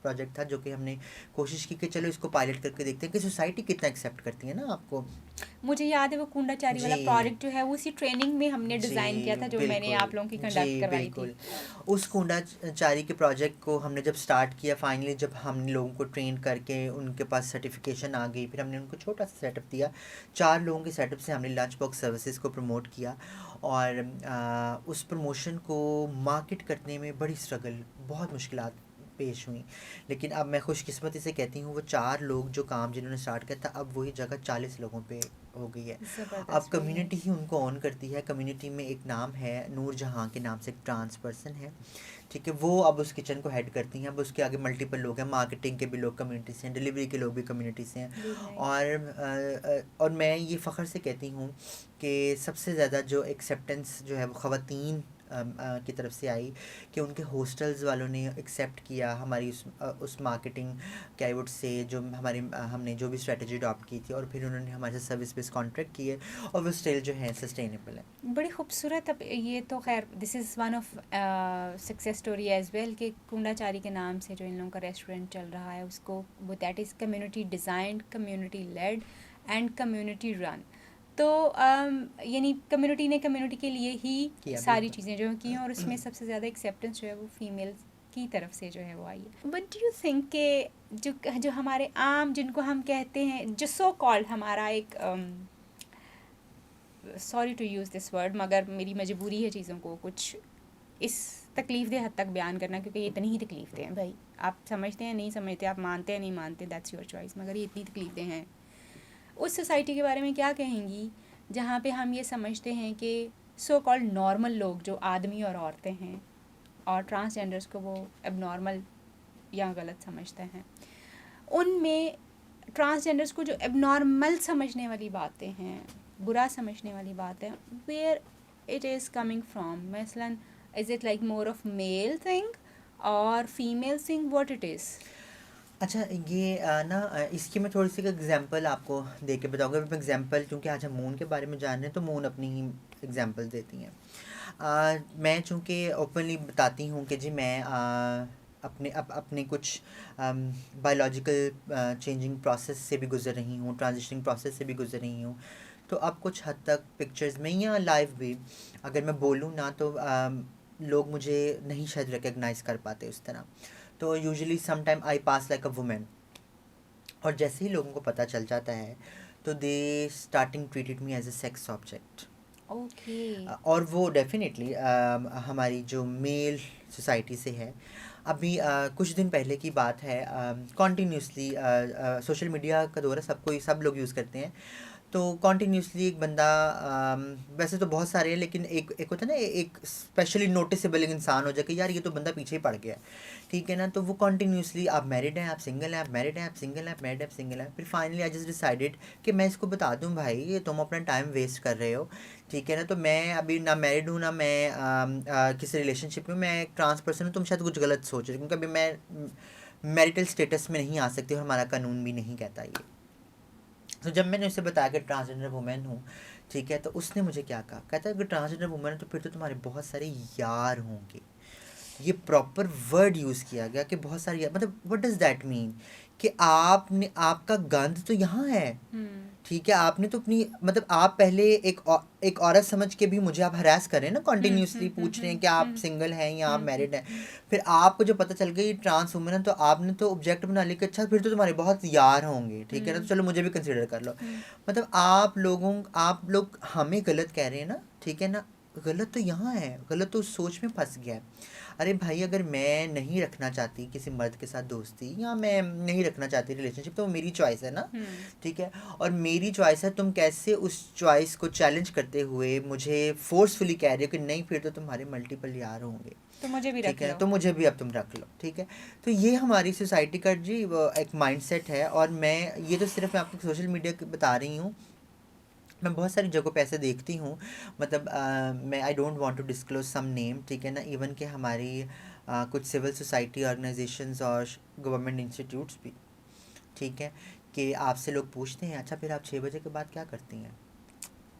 प्रोजेक्ट था जो कि हमने कोशिश की कि चलो इसको पायलट करके देखते हैं कि सोसाइटी कितना एक्सेप्ट करती है ना. आपको मुझे याद है वो कूंडाचारी वाला जी प्रोजेक्ट जो है वो उसी ट्रेनिंग में हमने डिज़ाइन जी किया था, जो मैंने आप लोगों की जी कंडक्ट करवाई थी. बिल्कुल. उस कूंडाचारी के प्रोजेक्ट को हमने जब स्टार्ट किया, फाइनली जब हमने लोगों को ट्रेन करके उनके पास सर्टिफिकेशन आ गई, फिर हमने उनको छोटा सा सेटअप दिया. 4 लोगों के सेटअप से हमने लंच बॉक्स सर्विसेज को प्रमोट किया. और उस प्रमोशन को मार्केट करने में बड़ी स्ट्रगल, बहुत मुश्किलात पेश हुई. लेकिन अब मैं खुशकिस्मती से कहती हूँ वो 4 लोग जो काम जिन्होंने स्टार्ट किया था, अब वही जगह 40 लोगों पे हो गई है. अब ज़बरदस्त, बढ़िया. कम्युनिटी ही उनको ऑन करती है. कम्युनिटी में एक नाम है नूर जहाँ के नाम से, एक ट्रांस पर्सन है, ठीक है. वो अब उस किचन को हेड करती हैं. अब उसके आगे मल्टीपल लोग हैं, मार्केटिंग के भी लोग कम्युनिटी से हैं, डिलीवरी के लोग भी कम्युनिटी से हैं. Good, nice. और मैं ये फ़ख्र से कहती हूँ कि सबसे ज़्यादा जो एक्सेप्टेंस जो है वो ख़वातीन की तरफ से आई, कि उनके हॉस्टल्स वालों ने एक्सेप्ट किया हमारी उस मार्केटिंग कैवुड से जो हमने जो भी स्ट्रेटजी अडॉप्ट की थी, और फिर उन्होंने हमारे साथ सर्विस बेस्ड कॉन्ट्रैक्ट किए, और वो स्टिल जो है सस्टेनेबल है. बड़ी खूबसूरत. अब ये तो खैर this is one of success story as well, कि कूंडाचारी के नाम से जो इन लोगों का रेस्टोरेंट चल रहा है उसको वो that is community designed, community lead and community run. तो यानी कम्युनिटी ने कम्युनिटी के लिए ही किया सारी बिल्कुल. चीज़ें जो की हैं, और उसमें सबसे ज़्यादा एक्सेप्टेंस जो है वो फीमेल की तरफ से जो है वो आई है. बट डू यू थिंक के जो हमारे आम, जिनको हम कहते हैं, जो सो कॉल्ड हमारा एक sorry to use this word, मगर मेरी मजबूरी है चीज़ों को कुछ इस तकलीफ़ दे हद तक बयान करना, क्योंकि ये इतनी ही तकलीफ़ हैं भाई. आप समझते हैं नहीं समझते, आप मानते हैं नहीं मानते, दैट्स योर चॉइस, मगर ये इतनी तकलीफ़ें हैं. उस सोसाइटी के बारे में क्या कहेंगी जहाँ पे हम ये समझते हैं कि सो कॉल्ड नॉर्मल लोग, जो आदमी और औरतें हैं, और ट्रांसजेंडर्स को वो एबनॉर्मल या गलत समझते हैं, उनमें ट्रांसजेंडर्स को जो एबनॉर्मल समझने वाली बातें हैं, बुरा समझने वाली बातें, where it is coming from? मसलन is it like more of male thing और female thing, what it is? अच्छा, ये इसकी मैं थोड़ी सी एग्जांपल आपको दे के बताऊंगा. मैं एग्जांपल, क्योंकि आज हम मून के बारे में जान रहे हैं तो मून अपनी ही एग्जांपल देती हैं. मैं चूँकि ओपनली बताती हूँ कि जी मैं अपने कुछ बायोलॉजिकल चेंजिंग प्रोसेस से भी गुजर रही हूँ, ट्रांजिशनिंग प्रोसेस से भी गुजर रही हूँ. तो अब कुछ हद तक पिक्चर्स में या लाइव भी अगर मैं बोलूँ ना, तो लोग मुझे नहीं शायद रिकग्नाइज़ कर पाते उस तरह. तो usually some time I pass like a women, और जैसे ही लोगों को पता चल जाता है तो they starting treated me as a sex object. Okay. और वो डेफिनेटली हमारी जो मेल सोसाइटी से है. अभी कुछ दिन पहले की बात है, कॉन्टीन्यूसली सोशल मीडिया का दौर है, सब लोग यूज़ करते हैं. तो कॉन्टीन्यूसली एक बंदा, वैसे तो बहुत सारे हैं, लेकिन एक होता है ना, एक स्पेशली नोटिसेबल एक इंसान हो जाए कि यार ये तो बंदा पीछे ही पड़ गया है, ठीक है ना. तो वो कॉन्टीन्यूसली, आप मैरिड हैं, आप सिंगल हैं, आप मैरिड हैं, आप सिंगल हैं, आप मैरिड हैं, आप सिंगल हैं. फिर फाइनली आई जस्ट डिसाइडेड कि मैं इसको बता दूं, भाई ये तुम अपना टाइम वेस्ट कर रहे हो, ठीक है ना. तो मैं अभी ना मैरिड हूँ, ना मैं किसी रिलेशनशिप में, मैं एक ट्रांस पर्सन हूँ. तुम शायद कुछ गलत सोच रहे हो, क्योंकि अभी मैं मैरिटल स्टेटस में नहीं आ सकती, और हमारा कानून भी नहीं कहता ये. तो जब मैंने उसे बताया कि ट्रांसजेंडर वुमेन हूँ, ठीक है, तो उसने मुझे क्या कहा, कहता है कि ट्रांसजेंडर वुमेन है तो फिर तो तुम्हारे बहुत सारे यार होंगे. ये प्रॉपर वर्ड यूज़ किया गया कि बहुत सारे यार, मतलब व्हाट डज दैट मीन, कि आपका गंध तो यहाँ है, ठीक है, आपने तो अपनी मतलब आप पहले एक औरत समझ के भी मुझे आप हरास कर रहे हैं ना, कॉन्टिन्यूसली पूछ रहे हैं कि आप सिंगल हैं या आप मैरिड हैं। फिर आपको जब पता चल गया ये ट्रांस वुमन है, तो आपने तो ऑब्जेक्ट बना लिया कि अच्छा फिर तो तुम्हारे बहुत यार होंगे, ठीक है ना, तो चलो मुझे भी कंसिडर कर लो। मतलब आप लोग हमें गलत कह रहे हैं ना, ठीक है ना। गलत तो यहाँ है, गलत तो उस सोच में फंस गया है। अरे भाई, अगर मैं नहीं रखना चाहती किसी मर्द के साथ दोस्ती, या मैं नहीं रखना चाहती रिलेशनशिप, तो वो मेरी चॉइस है ना, ठीक है। और मेरी चॉइस है, तुम कैसे उस चॉइस को चैलेंज करते हुए मुझे फोर्सफुली कह रहे हो कि नहीं फिर तो तुम्हारे मल्टीपल यार होंगे, तो मुझे भी ठीक रख है, लो। तो मुझे भी अब तुम रख लो, ठीक है। तो ये हमारी सोसाइटी का जी एक माइंडसेट है। और मैं ये तो सिर्फ मैं आपको सोशल मीडिया की बता रही हूँ, मैं बहुत सारी जगहों पे ऐसे देखती हूँ। मतलब मैं I don't want to disclose some name, ठीक है ना। इवन कि हमारी कुछ सिविल सोसाइटी ऑर्गेनाइजेशंस और गवर्नमेंट इंस्टीट्यूट्स भी, ठीक है, कि आपसे लोग पूछते हैं अच्छा फिर आप 6 बजे के बाद क्या करती हैं,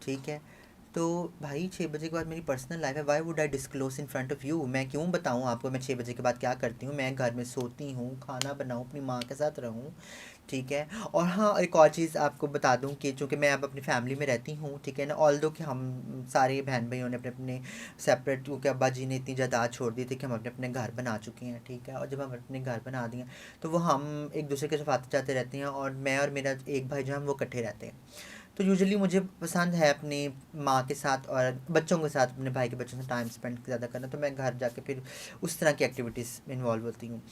ठीक है। तो भाई 6 बजे के बाद मेरी पर्सनल लाइफ है, why would I disclose in front of you. मैं क्यों बताऊँ आपको मैं 6 बजे के बाद क्या करती हूँ। मैं घर में सोती हूँ, खाना बनाऊँ, अपनी माँ के साथ रहूँ, ठीक है। और हाँ, एक और चीज़ आपको बता दूँ कि चूँकि मैं अब अपनी फैमिली में रहती हूँ, ठीक है ना, ऑल दो कि हम सारे बहन भाइयों ने अपने अपने सेपरेट, क्योंकि अब्बा जी ने इतनी जायदाद छोड़ दी थी कि हम अपने अपने घर बना चुके हैं, ठीक है। और जब हम अपने घर बना दिए तो वो हम एक दूसरे के साथ आते जाते रहते हैं, और मैं और मेरा एक भाई जो हम वो इकट्ठे रहते हैं। तो यूजुअली मुझे पसंद है अपनी माँ के साथ और बच्चों के साथ, अपने भाई के बच्चों से टाइम स्पेंड ज़्यादा करना, तो मैं घर जाके फिर उस तरह की एक्टिविटीज़ में इन्वॉल्व होती हूँ।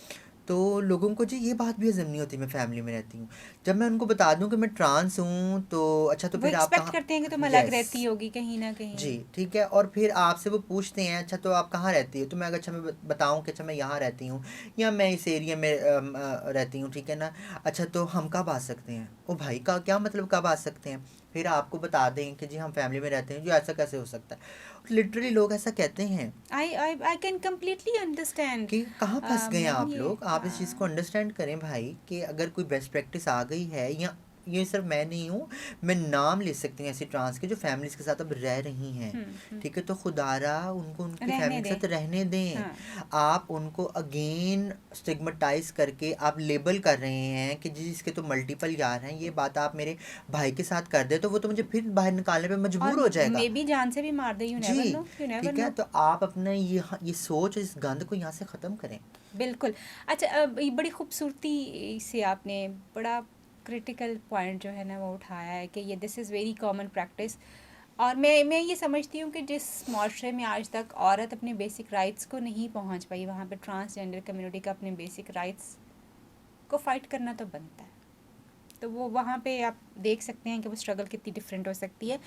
तो लोगों को जी ये बात भी हज़म नहीं होती, मैं फैमिली में रहती हूँ। जब मैं उनको बता दूँ कि मैं ट्रांस हूँ, तो अच्छा तो वो फिर आप एक्सपेक्ट कहाँ। करते हैं कि तुम अलग यस, रहती होगी कहीं ना कहीं। जी, ठीक है। और फिर आपसे वो पूछते हैं अच्छा तो आप कहाँ रहती हो, तो मैं अगर अच्छा मैं बताऊँ कि अच्छा मैं यहाँ रहती हूँ, या मैं इस एरिया में रहती हूँ, ठीक है ना। अच्छा तो हम कब आ सकते हैं। ओ भाई, का क्या मतलब कब आ सकते हैं। फिर आपको बता दें कि जी हम फैमिली में रहते हैं, जो ऐसा कैसे हो सकता है। लिटरली लोग ऐसा कहते हैं आई कैन कम्प्लीटली अंडरस्टैंड। कि कहाँ फंस गए हैं मैम आप ये लोग। आप इस चीज़ को अंडरस्टैंड करें भाई, कि अगर कोई बेस्ट प्रैक्टिस आ गई है, या ये सिर्फ मैं नहीं हूँ, मैं नाम ले सकती हूँ ऐसी ट्रांस के जो फैमिलीज के साथ अब रह रही हैं, ठीक है। तो खुदारा उनको उनकी रहने फैमिली के दें। साथ रहने दें। हाँ, आप उनको अगेन स्टिग्मेटाइज करके आप लेबल कर रहे हैं कि जिसके तो मल्टीपल यार हैं, ये बात आप मेरे भाई के साथ कर दे तो वो तो मुझे फिर बाहर निकालने पे और मजबूर हो जाएगा। मे बी जान से भी मार दे, यू जी, नेवर नो, यू नेवर ठीक है। नो। तो आप अपना ये सोच, इस गंद को यहाँ से ख़त्म करें। बिल्कुल। अच्छा, ये बड़ी खूबसूरती से आपने बड़ा क्रिटिकल पॉइंट जो है ना वो उठाया है कि ये this is very common practice. और मैं ये समझती हूँ कि जिस माशरे में आज तक औरत अपने बेसिक राइट्स को नहीं पहुँच पाई, वहाँ पे ट्रांसजेंडर कम्युनिटी का अपने बेसिक राइट्स को फाइट करना तो बनता है। तो वो वहाँ पे आप देख सकते हैं कि वो स्ट्रगल कितनी डिफरेंट हो सकती है।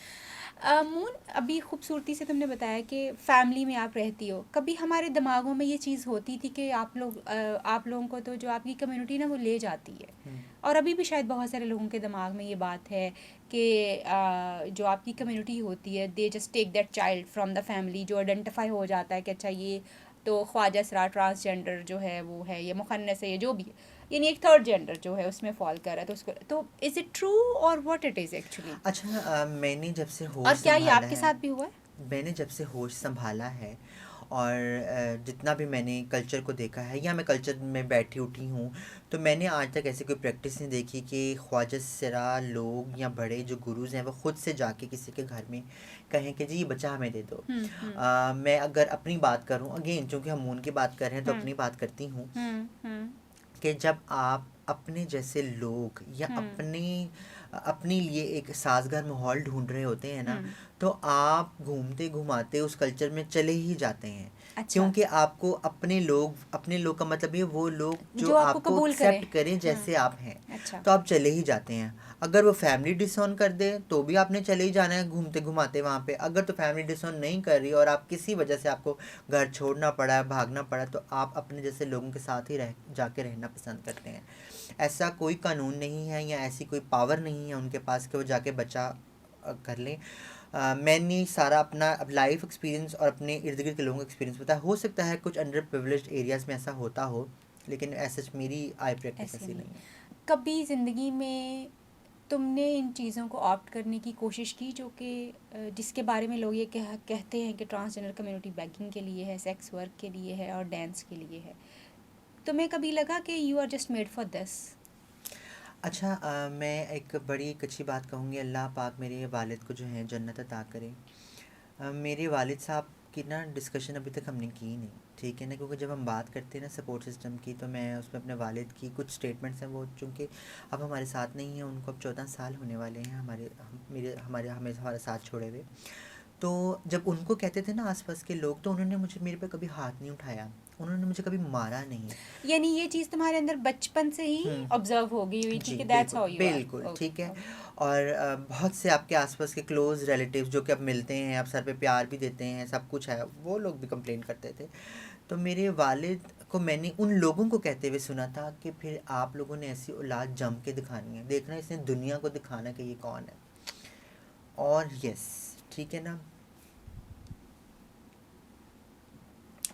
मून, अभी खूबसूरती से तुमने बताया कि फैमिली में आप रहती हो। कभी हमारे दिमागों में ये चीज़ होती थी कि आप लोगों को तो जो आपकी कम्युनिटी ना वो ले जाती है, और अभी भी शायद बहुत सारे लोगों के दिमाग में ये बात है कि जो आपकी कम्युनिटी होती है they just take that child from the family, जो आइडेंटिफाई हो जाता है कि अच्छा ये तो ख्वाजा असरार ट्रांसजेंडर जो है वो है, ये मुखन्नस है, ये जो भी है, यानी एक थर्ड जेंडर जो है उसमें फॉल कर रहा है, तो उसको तो इज़ इट ट्रू और व्हाट इट इज़ एक्चुअली। अच्छा, मैंने जब से और होश क्या ये संभाला आपके है, साथ भी हुआ है? मैंने जब से होश संभाला है, और जितना भी मैंने कल्चर को देखा है, या मैं कल्चर में बैठी उठी हूँ, तो मैंने आज तक ऐसी कोई प्रैक्टिस नहीं देखी कि ख्वाजा सरा लोग या बड़े जो गुरुज हैं वो खुद से जाके किसी के घर में कहें कि जी ये बच्चा हमें दे दो। हुँ। मैं अगर अपनी बात करूँ, अगेन चूँकि हम मून की बात कर रहे हैं तो हुँ, अपनी बात करती हूँ, हुँ। कि जब आप अपने जैसे लोग या हुँ, अपने लिए एक साजगार माहौल ढूंढ रहे होते हैं हुँ। ना, तो आप घूमते घुमाते उस कल्चर में चले ही जाते हैं। अच्छा, क्योंकि आपको अपने लोग का मतलब ये वो लोग जो जो आपको आपको कबूल करे। एक्सेप्ट करें हाँ, जैसे आप हैं, अच्छा। तो आप चले ही जाते हैं। अगर वो फैमिली डिसऑन कर दे तो भी आपने चले ही जाना है घूमते घुमाते वहाँ पे। अगर तो फैमिली डिसऑन नहीं कर रही और आप किसी वजह से आपको घर छोड़ना पड़ा, भागना पड़ा, तो आप अपने जैसे लोगों के साथ ही रह जाके रहना पसंद करते हैं। ऐसा कोई कानून नहीं है या ऐसी कोई पावर नहीं है उनके पास कि वो जाके बचा कर लें। मैंने सारा अपना अब लाइफ एक्सपीरियंस और अपने इर्द गिर्द के लोगों का एक्सपीरियंस बताया। हो सकता है कुछ अंडर प्रिविलेज्ड एरियाज़ में ऐसा होता हो, लेकिन ऐसा मेरी आई प्रैक्टिस ऐसे ऐसी नहीं नहीं है। है। कभी ज़िंदगी में तुमने इन चीज़ों को ऑप्ट करने की कोशिश की जो कि जिसके बारे में लोग ये कहते हैं कि ट्रांसजेंडर कम्युनिटी बैगिंग के लिए है, सेक्स वर्क के लिए है और डांस के लिए है। तुम्हें कभी लगा कि you are just made for this? अच्छा, मैं एक बड़ी एक अच्छी बात कहूँगी, अल्लाह पाक मेरे वालिद को जो है जन्नत अता करे। मेरे वालिद साहब की ना डिस्कशन अभी तक हमने की नहीं, ठीक है ना, क्योंकि जब हम बात करते हैं ना सपोर्ट सिस्टम की, तो मैं उसमें अपने वालिद की कुछ स्टेटमेंट्स हैं, वो चूँकि अब हमारे साथ नहीं हैं, उनको अब 14 साल होने वाले हैं हमें हमारे साथ छोड़े हुए। तो जब उनको कहते थे ना आसपास के लोग, तो उन्होंने मुझे मेरे पे कभी हाथ नहीं उठाया, उन्होंने मुझे कभी मारा नहीं। यानी ये चीज़ तुम्हारे अंदर बचपन से ही हुँ। ऑब्जर्व हो गई हुई थी जी, कि दैट्स बिल्कुल, हाउ यू आर। बिल्कुल, ठीक ओके है। ओके। और बहुत से आपके आस-पास के क्लोज़ रिलेटिव्स जो कि अब मिलते हैं, अब सर पे प्यार भी देते हैं, सब कुछ है, वो लोग भी कंप्लेन करते थे। तो मेरे वालिद को मैंने उन लोगों को कहते हुए सुना था कि फिर आप लोगों ने ऐसी औलाद जम के दिखानी है, देखना इसने दुनिया को दिखाना कि ये कौन है। और यस, ठीक है ना,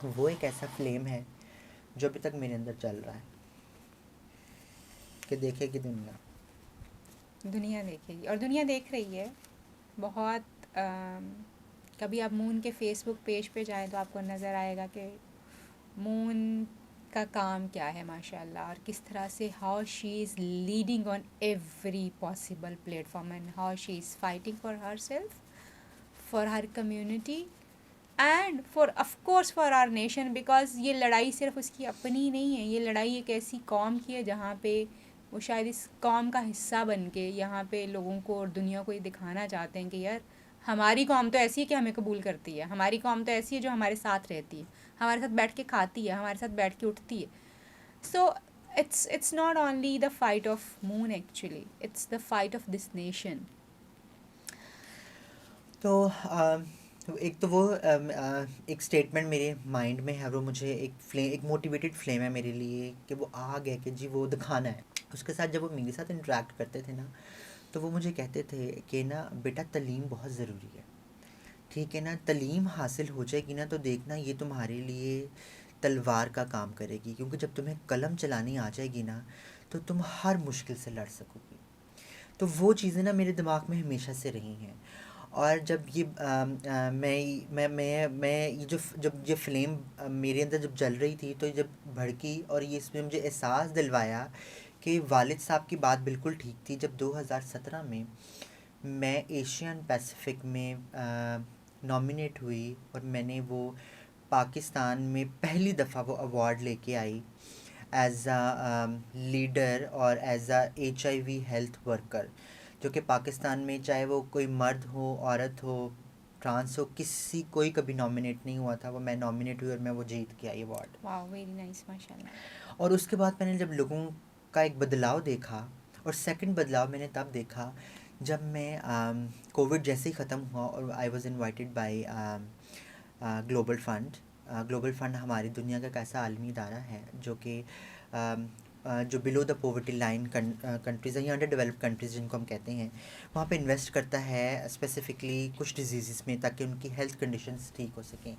वो एक ऐसा फ्लेम है जो अभी तक मेरे अंदर चल रहा है कि देखेगी दुनिया। दुनिया देखेगी और दुनिया देख रही है बहुत। कभी आप मून के फेसबुक पेज पे जाएं तो आपको नज़र आएगा कि मून का काम क्या है माशाल्लाह, और किस तरह से how she is leading on every possible platform and how she is fighting for herself, for her community and for of course for our nation. Because ये लड़ाई सिर्फ उसकी अपनी नहीं है, ये लड़ाई एक ऐसी कौम की है जहाँ पे वो शायद इस कौम का हिस्सा बन के यहाँ पे लोगों को और दुनिया को ये दिखाना चाहते हैं कि यार हमारी कौम तो ऐसी है कि हमें कबूल करती है, हमारी कौम तो ऐसी है जो हमारे साथ रहती है, हमारे साथ बैठ के खाती है, हमारे साथ बैठ के उठती है। सो it's not only the fight of moon, actually it's the fight of this nation. तो एक तो वो एक स्टेटमेंट मेरे माइंड में है, वो मुझे एक मोटिवेटेड फ्लेम है मेरे लिए कि वो आग है कि जी वो दिखाना है। उसके साथ जब वो मेरे साथ इंटरेक्ट करते थे ना, तो वो मुझे कहते थे कि ना बेटा तलीम बहुत ज़रूरी है, ठीक है ना, तलीम हासिल हो जाएगी ना तो देखना ये तुम्हारे लिए तलवार का काम करेगी, क्योंकि जब तुम्हें कलम चलानी आ जाएगी ना तो तुम हर मुश्किल से लड़ सकोगी। तो वो चीज़ें ना मेरे दिमाग में हमेशा से रही हैं। और जब ये मैं ये जो जब ये फ्लेम मेरे अंदर जब जल रही थी, तो जब भड़की और ये इसमें मुझे एहसास दिलवाया कि वालिद साहब की बात बिल्कुल ठीक थी। जब 2017 में मैं एशियन पैसिफिक में नॉमिनेट हुई और मैंने वो पाकिस्तान में पहली दफ़ा वो अवार्ड लेके आई एज अ लीडर और as a HIV health worker, जो कि पाकिस्तान में चाहे वो कोई मर्द हो, औरत हो, ट्रांस हो, किसी कोई कभी नॉमिनेट नहीं हुआ था। वो मैं नॉमिनेट हुई और मैं वो जीत के आई अवार्ड। वाह, वेरी नाइस, माशाल्लाह। और उसके बाद मैंने जब लोगों का एक बदलाव देखा, और सेकंड बदलाव मैंने तब देखा जब मैं कोविड जैसे ही ख़त्म हुआ और I was invited bye global fund. Global fund हमारी दुनिया का एक ऐसा आलमी इदारा है जो कि जो below the poverty line countries हैं या अंडर डेवलप्ड कंट्रीज़ जिनको हम कहते हैं, वहाँ पे इन्वेस्ट करता है स्पेसिफ़िकली कुछ डिजीज़ में, ताकि उनकी हेल्थ कंडीशंस ठीक हो सकें।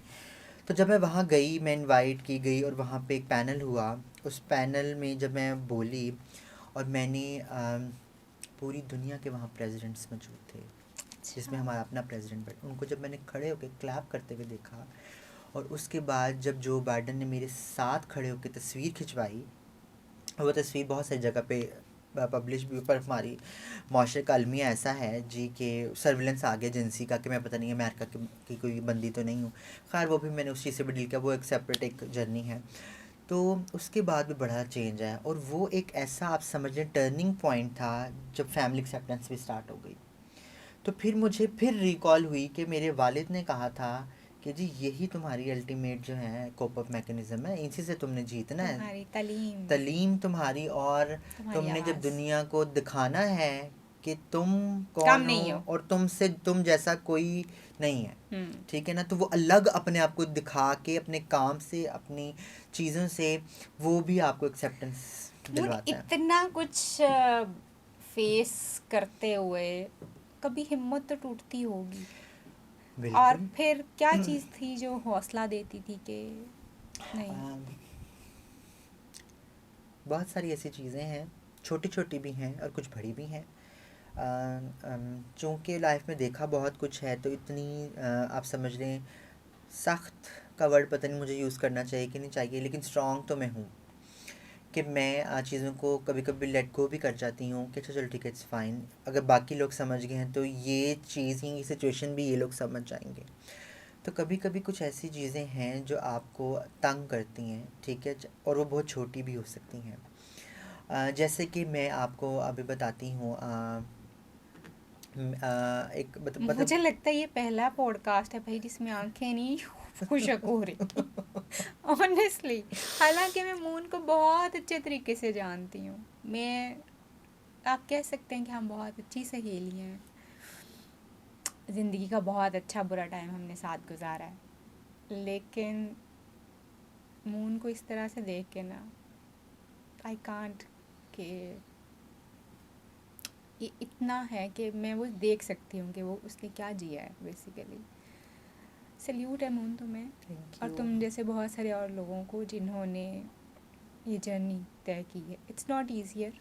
तो जब मैं वहाँ गई, मैं इनवाइट की गई और वहाँ पे एक पैनल हुआ। उस पैनल में जब मैं बोली और मैंने पूरी दुनिया के वहाँ प्रेसिडेंट्स मौजूद थे, जिसमें अच्छा। हमारा अपना प्रेसिडेंट बैठ, उनको जब मैंने खड़े होकर क्लैप करते हुए देखा, और उसके बाद जब जो बाइडन ने मेरे साथ खड़े होकर तस्वीर खिंचवाई, वो तस्वीर बहुत सारी जगह पे पब्लिश भी, ऊपर हमारी माशरे का अलमिया ऐसा है जी कि सर्विलेंस आ गया एजेंसी का कि मैं पता नहीं अमेरिका की कोई बंदी तो नहीं हूँ। खैर वो भी मैंने उस चीज़ से भी डील किया, वो एक सेपरेट एक जर्नी है। तो उसके बाद भी बड़ा चेंज आया, और वो एक ऐसा आप समझ लें टर्निंग पॉइंट था जब फैमिली एक्सेप्टेंस भी स्टार्ट हो गई। तो फिर मुझे फिर रिकॉल हुई कि मेरे वालिद ने कहा था कि जी यही तुम्हारी अल्टीमेट जो है कोप अप मैकेनिज़्म है, इसी से तुमने जीतना है। तुम्हारी तालीम, तलीम तुम्हारी, और तुम्हारी तुमने जब आवाज़, दुनिया को दिखाना है कि तुम काम कौन हो नहीं हो। और तुम जैसा कोई नहीं है, हम्म। ठीक है ना, तो वो अलग अपने आप को दिखा के अपने काम से, अपनी चीज़ों से, वो भी आपको एक्सेप्टेंस मून दिलवाता है। इतना कुछ फेस करते हुए कभी हिम्मत तो टूटती होगी, और बिल्कुल। फिर क्या चीज़ थी जो हौसला देती थी कि नहीं? अम, बहुत सारी ऐसी चीज़ें हैं, छोटी छोटी भी हैं और कुछ बड़ी भी हैं। चूँकि लाइफ में देखा बहुत कुछ है, तो इतनी आप समझ लें, सख्त का वर्ड पता नहीं मुझे यूज़ करना चाहिए कि नहीं चाहिए, लेकिन स्ट्रॉन्ग तो मैं हूँ कि मैं चीज़ों को कभी कभी लेट गो भी कर जाती हूँ कि अच्छा चलो ठीक है, इट्स फाइन, अगर बाकी लोग समझ गए हैं तो ये चीज़, ये सिचुएशन भी ये लोग समझ जाएंगे। तो कभी कभी कुछ ऐसी चीज़ें हैं जो आपको तंग करती हैं, ठीक है, और वो बहुत छोटी भी हो सकती हैं। जैसे कि मैं आपको अभी बताती हूँ, एक मुझे लगता है ये पहला पॉडकास्ट है भाई जिसमें आंखें नहीं खुशक हो रही ऑनेस्टली। हालांकि मैं मून को बहुत अच्छे तरीके से जानती हूँ। मैं, आप कह सकते हैं कि हम बहुत अच्छी सहेली हैं। ज़िंदगी का बहुत अच्छा बुरा टाइम हमने साथ गुजारा है, लेकिन मून को इस तरह से देख के ना, आई कांट, कि ये इतना है कि मैं वो देख सकती हूँ कि वो उसने क्या जिया है बेसिकली। सल्यूट है मून तुम्हें, थैंक और यू। तुम जैसे बहुत सारे और लोगों को जिन्होंने ये जर्नी तय की है। It's not easier,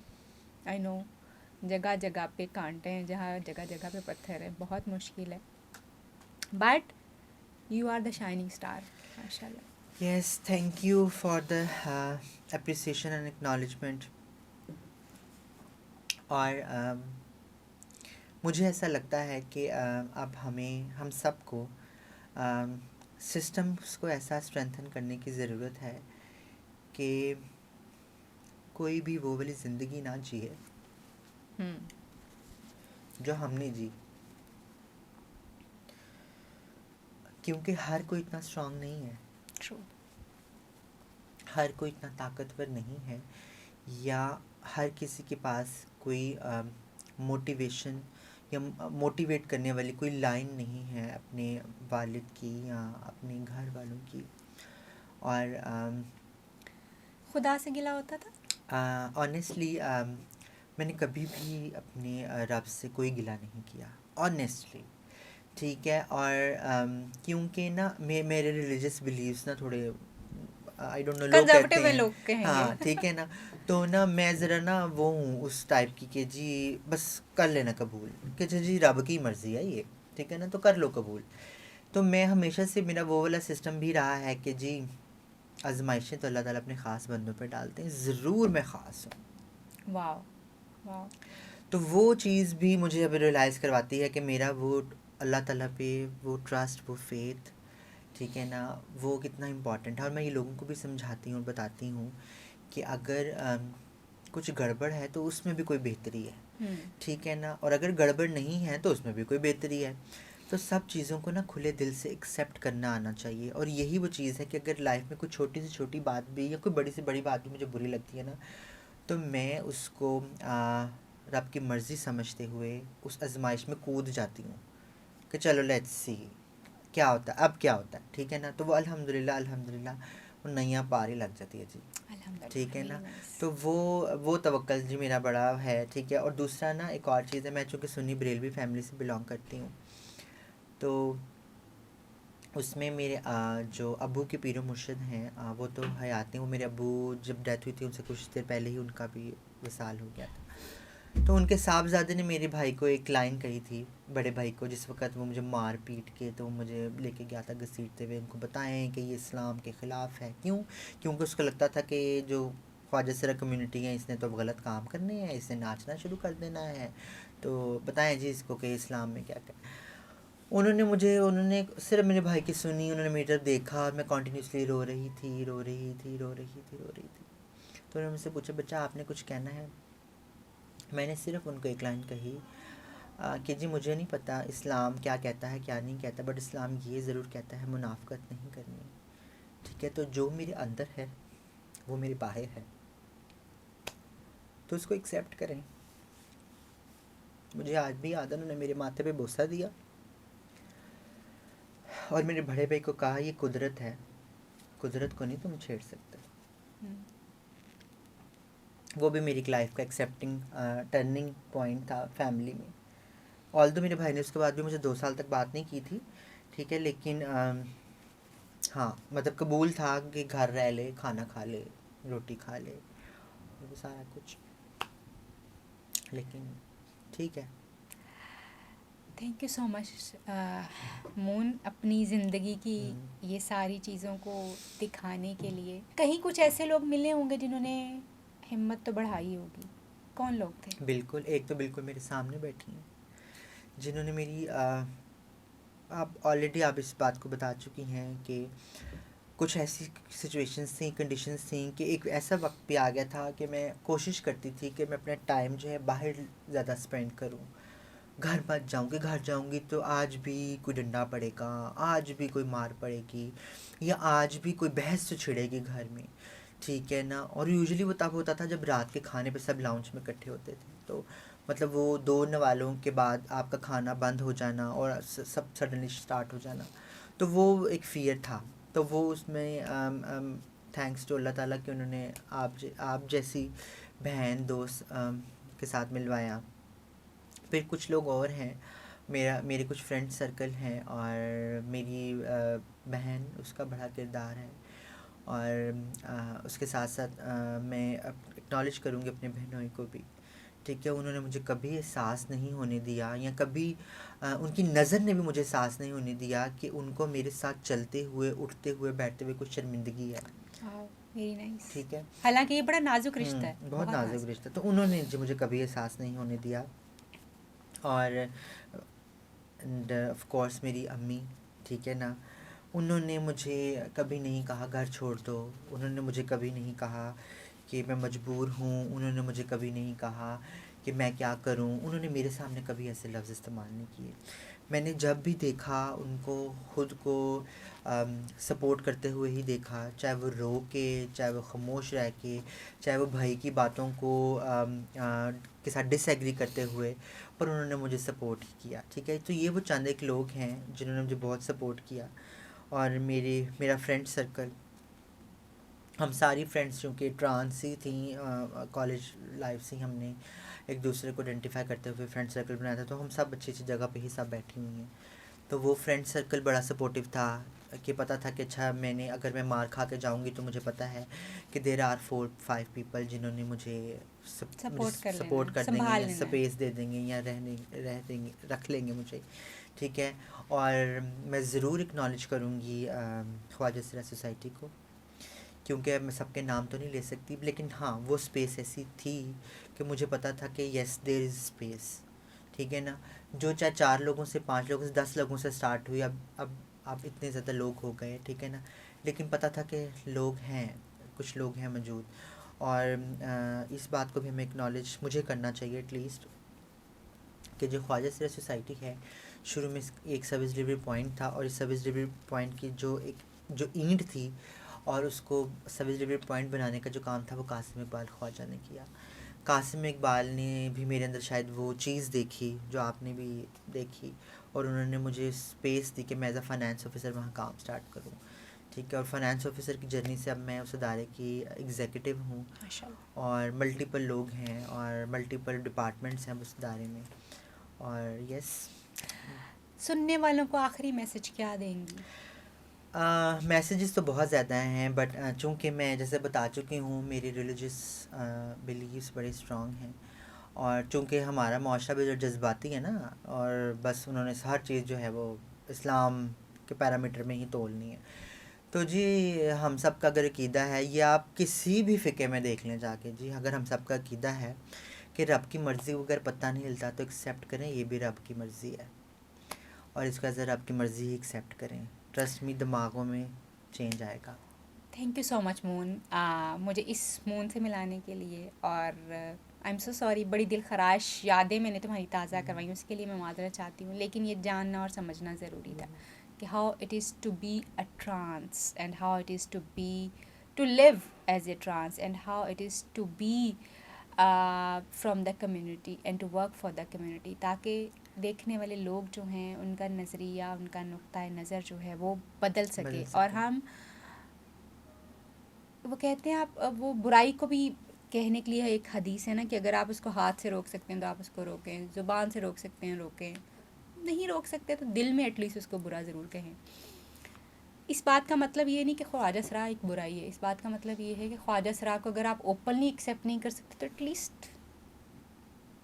I know, जगह जगह पे कांटे हैं, जहाँ जगह जगह पे पत्थर है, बहुत मुश्किल है, but you are the shining star माशाल्लाह। Yes, thank you for the appreciation and acknowledgement. और मुझे ऐसा लगता है कि अब हम सबको सिस्टम्स को ऐसा स्ट्रेंथन करने की ज़रूरत है कि कोई भी वो वाली ज़िंदगी ना जिए जो हमने जी, क्योंकि हर कोई इतना स्ट्रांग नहीं है, ट्रू। हर कोई इतना ताकतवर नहीं है, या हर किसी के पास कोई मोटिवेशन या मोटिवेट करने वाली कोई लाइन नहीं है अपने वालिद की या अपने घर वालों की। और खुदा से गिला होता था। ऑनेस्टली मैंने कभी भी अपने रब से कोई गिला नहीं किया, ऑनेस्टली, ठीक है। और क्योंकि ना मेरे रिलीजियस बिलीव्स ना थोड़े, आई डोंट नो, लोग कहते कंजर्वेटिव में हैं, लोग कहेंगे। हाँ ठीक है ना, तो ना मैं ज़रा ना वो हूँ उस टाइप की कि जी बस कर लेना कबूल, कि जी रब की मर्ज़ी है ये, ठीक है ना, तो कर लो कबूल। तो मैं हमेशा से, मेरा वो वाला सिस्टम भी रहा है कि जी आजमाइशें तो अल्लाह ताला अपने ख़ास बंदों पे डालते हैं, ज़रूर मैं ख़ास हूँ। वाह वाह। तो वो चीज़ भी मुझे अभी रियलाइज़ करवाती है कि मेरा वो अल्लाह ताला पे वो ट्रस्ट, वो फेथ, ठीक है ना, वो कितना इम्पॉर्टेंट है। और मैं ये लोगों को भी समझाती हूँ और बताती हूँ कि अगर कुछ गड़बड़ है तो उसमें भी कोई बेहतरी है, ठीक है ना, और अगर गड़बड़ नहीं है तो उसमें भी कोई बेहतरी है। तो सब चीज़ों को ना खुले दिल से एक्सेप्ट करना आना चाहिए। और यही वो चीज़ है कि अगर लाइफ में कोई छोटी से छोटी बात भी या कोई बड़ी से बड़ी बात भी मुझे बुरी लगती है ना, तो मैं उसको रब की मर्ज़ी समझते हुए उस आजमाइश में कूद जाती हूँ कि चलो लेट्स सी क्या होता है, अब क्या होता है, ठीक है ना। तो वो अल्हम्दुलिल्लाह अल्हम्दुलिल्लाह वो नैया पार ही लग जाती है जी, ठीक है ना। तो वो तवक्कल जी मेरा बड़ा है, ठीक है। और दूसरा ना एक और चीज़ है, मैं चूँकि सुन्नी बरेलवी फैमिली से बिलोंग करती हूँ, तो उसमें मेरे जो अब्बू के पीर मुर्शिद हैं, वो तो हयात हैं। वो मेरे अब्बू जब डेथ हुई थी उनसे कुछ देर पहले ही उनका भी विसाल हो गया था। तो उनके साहबजादे ने मेरे भाई को एक लाइन कही थी, बड़े भाई को, जिस वक़्त वो मुझे मार पीट के तो मुझे लेके गया था घसीटते हुए, उनको बताएं कि ये इस्लाम के ख़िलाफ़ है। क्यों? क्योंकि उसको लगता था कि जो ख्वाजा सरा कम्युनिटी है इसने तो गलत काम करने हैं, इसने नाचना शुरू कर देना है, तो बताएं जी इसको कि इस्लाम में क्या क्या। उन्होंने सिर्फ मेरे भाई की सुनी, उन्होंने मेरी तरफ देखा और मैं कॉन्टीन्यूसली रो रही थी, रो रही थी, रो रही थी, रो रही थी। तो उन्होंने मुझसे पूछा, बच्चा आपने कुछ कहना है? मैंने सिर्फ उनको एक लाइन कही कि जी मुझे नहीं पता इस्लाम क्या कहता है क्या नहीं कहता, बट इस्लाम ये ज़रूर कहता है मुनाफ़क़त नहीं करनी, ठीक है। तो जो मेरे अंदर है वो मेरे बाहर है, तो उसको एक्सेप्ट करें। मुझे आज भी याद है, उन्होंने मेरे माथे पे बोसा दिया और मेरे बड़े भाई को कहा, ये कुदरत है, कुदरत को नहीं तुम छेड़ सकते। वो भी मेरी लाइफ का एक्सेप्टिंग टर्निंग पॉइंट था फैमिली में। ऑल्दो मेरे भाई ने उसके बाद भी मुझे 2 साल तक बात नहीं की थी, ठीक है, लेकिन हाँ मतलब कबूल था कि घर रह ले, खाना खा ले, रोटी खा ले, वो सारा कुछ, लेकिन ठीक है। Thank you so much moon, अपनी ज़िंदगी की हम्म, ये सारी चीज़ों को दिखाने के लिए। कहीं कुछ ऐसे लोग मिले होंगे जिन्होंने हिम्मत तो बढ़ाई होगी। कौन लोग थे? बिल्कुल, एक तो बिल्कुल मेरे सामने बैठी हैं, जिन्होंने मेरी आप ऑलरेडी आप इस बात को बता चुकी हैं कि कुछ ऐसी सिचुएशंस थी, कंडीशंस थी कि एक ऐसा वक्त भी आ गया था कि मैं कोशिश करती थी कि मैं अपना टाइम जो है बाहर ज़्यादा स्पेंड करूं। घर मत जाऊंगी, घर जाऊंगी तो आज भी कोई डंडा पड़ेगा, आज भी कोई मार पड़ेगी, या आज भी कोई बहस तो छिड़ेगी घर में, ठीक है ना। और यूजुअली वो तब होता था जब रात के खाने पे सब लाउंज में इकट्ठे होते थे, तो मतलब वो 2 नवालों के बाद आपका खाना बंद हो जाना और सब सडनली स्टार्ट हो जाना, तो वो एक फ़ियर था। तो वो उसमें थैंक्स टू अल्लाह ताला कि उन्होंने आप जैसी बहन दोस्त के साथ मिलवाया। फिर कुछ लोग और हैं, मेरे कुछ फ्रेंड सर्कल हैं, और मेरी बहन उसका बड़ा किरदार है। और उसके साथ साथ मैं एक्नॉलेज करूँगी अपने बहनों को भी, ठीक है। उन्होंने मुझे कभी एहसास नहीं होने दिया, या कभी उनकी नज़र ने भी मुझे एहसास नहीं होने दिया कि उनको मेरे साथ चलते हुए, उठते हुए, बैठते हुए कुछ शर्मिंदगी है, वेरी नाइस। ठीक है। हालांकि ये बड़ा नाजुक रिश्ता है, बहुत बहुत नाजुक नाजुक। रिश्ता, तो उन्होंने जो मुझे कभी एहसास नहीं होने दिया। और एंड ऑफ कोर्स मेरी अम्मी, ठीक है ना, उन्होंने मुझे कभी नहीं कहा घर छोड़ दो, उन्होंने मुझे कभी नहीं कहा कि मैं मजबूर हूँ, उन्होंने मुझे कभी नहीं कहा कि मैं क्या करूँ, उन्होंने मेरे सामने कभी ऐसे लफ्ज़ इस्तेमाल नहीं किए। मैंने जब भी देखा उनको, खुद को सपोर्ट करते हुए ही देखा, चाहे वो रो के, चाहे वो खामोश रह के, चाहे वो भाई की बातों को के साथ डिसएग्री करते हुए, पर उन्होंने मुझे सपोर्ट ही किया, ठीक है। तो ये वो चंद एक लोग हैं जिन्होंने मुझे बहुत सपोर्ट किया। और मेरा फ्रेंड सर्कल, हम सारी फ्रेंड्स चूँकि ट्रांस ही थी, कॉलेज लाइफ से ही हमने एक दूसरे को आइडेंटिफाई करते हुए फ्रेंड सर्कल बनाया था, तो हम सब अच्छी अच्छी जगह पे ही सब बैठी हुई हैं। तो वो फ्रेंड सर्कल बड़ा सपोर्टिव था, कि पता था कि अच्छा मैंने अगर मैं मार खा के जाऊँगी तो मुझे पता है कि देर आर 4-5 पीपल जिन्होंने मुझे सपोर्ट कर लेना सपोर्ट है, कर देंगे, संभाल या लेना है। स्पेस दे देंगे, या रह देंगे, रख लेंगे मुझे, ठीक है। और मैं ज़रूर एक्नॉलेज करूँगी ख्वाजा सिरा सोसाइटी को, क्योंकि मैं सबके नाम तो नहीं ले सकती, लेकिन हाँ वो स्पेस ऐसी थी कि मुझे पता था कि येस देयर इज़ स्पेस, ठीक है ना। जो चाहे 4 लोगों से, 5 लोगों से, 10 लोगों से स्टार्ट हुई, अब इतने ज़्यादा लोग हो गए, ठीक है ना, लेकिन पता था कि लोग हैं, कुछ लोग हैं मौजूद। और इस बात को भी हमें एक्नॉलेज मुझे करना चाहिए एटलीस्ट, कि जो ख्वाजा सिरा सोसाइटी है, शुरू में एक सर्विस डिलीवरी पॉइंट था, और इस सर्विस डिलीवरी पॉइंट की जो ईंट थी, और उसको सर्विस डिलीवरी पॉइंट बनाने का जो काम था, वो कासिम इकबाल ख्वाजा ने किया। कासिम इकबाल ने भी मेरे अंदर शायद वो चीज़ देखी जो आपने भी देखी, और उन्होंने मुझे स्पेस दी कि मैं एज़ अ फाइनेंस ऑफिसर वहाँ काम स्टार्ट करूँ, ठीक है। और फाइनेंस ऑफिसर की जर्नी से अब मैं उस अदारे की एग्जीक्यूटिव हूँ, माशाल्लाह। और मल्टीपल लोग हैं, और मल्टीपल डिपार्टमेंट्स हैं उस अदारे में। और यस, सुनने वालों को आखिरी मैसेज क्या देंगी? मैसेजेस तो बहुत ज़्यादा हैं, बट चूँकि मैं जैसे बता चुकी हूँ मेरी रिलीजियस बिलीव्स बड़े स्ट्रॉन्ग हैं, और चूँकि हमारा माशरा भी जो जज्बाती है ना, और बस उन्होंने हर चीज़ जो है वो इस्लाम के पैरामीटर में ही तोलनी है। तो जी हम सब का अगर अकीदा है, ये आप किसी भी फ़िक़े में देख लें जाके जी, अगर हम सब का अकीदा है कि रब की मर्ज़ी को अगर पता नहीं हिलता तो एक्सेप्ट करें, ये भी रब की मर्ज़ी है, और इसका ज़रा रब की मर्ज़ी ही एक्सेप्ट करें। ट्रस्ट मी, दिमागों में चेंज आएगा। Thank you so much moon, मुझे इस मून से मिलाने के लिए। और आई एम सो सॉरी, बड़ी दिल खराश यादें मैंने तुम्हारी ताज़ा करवाई, उसके लिए मैं माजरत चाहती हूँ, लेकिन ये जानना और समझना ज़रूरी था कि how it is to be a trans, and how it is to live as a trans, and how it is to be from the community and to work for the community, ताकि देखने वाले लोग जो हैं उनका नज़रिया, उनका नुक्ता नज़र जो है वो बदल सके, और हम वो कहते हैं, आप वो बुराई को भी कहने के लिए एक हदीस है ना, कि अगर आप उसको हाथ से रोक सकते हैं तो आप उसको रोकें, ज़ुबान से रोक सकते हैं रोकें, नहीं रोक सकते तो दिल में एटलीस्ट उसको बुरा ज़रूर कहें। इस बात का मतलब ये नहीं कि ख्वाजा सरा एक बुराई है, इस बात का मतलब ये है कि ख्वाजा सरा को अगर आप ओपनली एक्सेप्ट नहीं कर सकते तो एटलीस्ट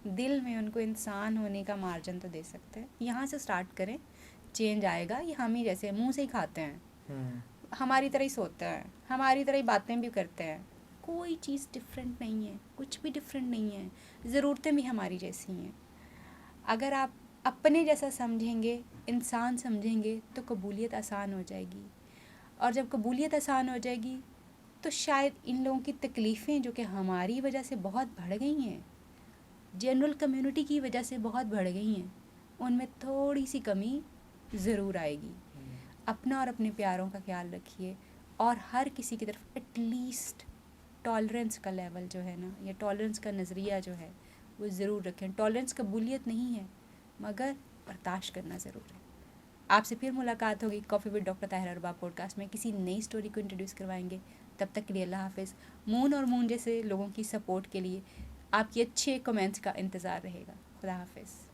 दिल में उनको इंसान होने का मार्जिन तो दे सकते हैं। यहाँ से स्टार्ट करें, चेंज आएगा। ये हम ही जैसे मुंह से ही खाते हैं, हमारी तरह ही सोते हैं, हमारी तरह ही बातें भी करते हैं, कोई चीज़ डिफरेंट नहीं है, कुछ भी डिफरेंट नहीं है, ज़रूरतें भी हमारी जैसी हैं। अगर आप अपने जैसा समझेंगे, इंसान समझेंगे, तो कबूलियत आसान हो जाएगी। और जब कबूलियत आसान हो जाएगी तो शायद इन लोगों की तकलीफ़ें जो कि हमारी वजह से बहुत बढ़ गई हैं, जनरल कम्युनिटी की वजह से बहुत बढ़ गई हैं, उनमें थोड़ी सी कमी ज़रूर आएगी। अपना और अपने प्यारों का ख्याल रखिए और हर किसी की तरफ एटलीस्ट टॉलरेंस का लेवल जो है ना, या टॉलरेंस का नज़रिया जो है वो ज़रूर रखें। टॉलरेंस कबूलियत नहीं है, मगर बर्दाश्त करना ज़रूर है। आपसे फिर मुलाकात होगी coffee with doctor Tahira Arbab podcast में, किसी नई स्टोरी को इंट्रोड्यूस करवाएंगे। तब तक के लिए अल्लाह हाफिज़। मून और मून जैसे लोगों की सपोर्ट के लिए आपकी अच्छे कमेंट्स का इंतज़ार रहेगा। खुदा हाफिज़।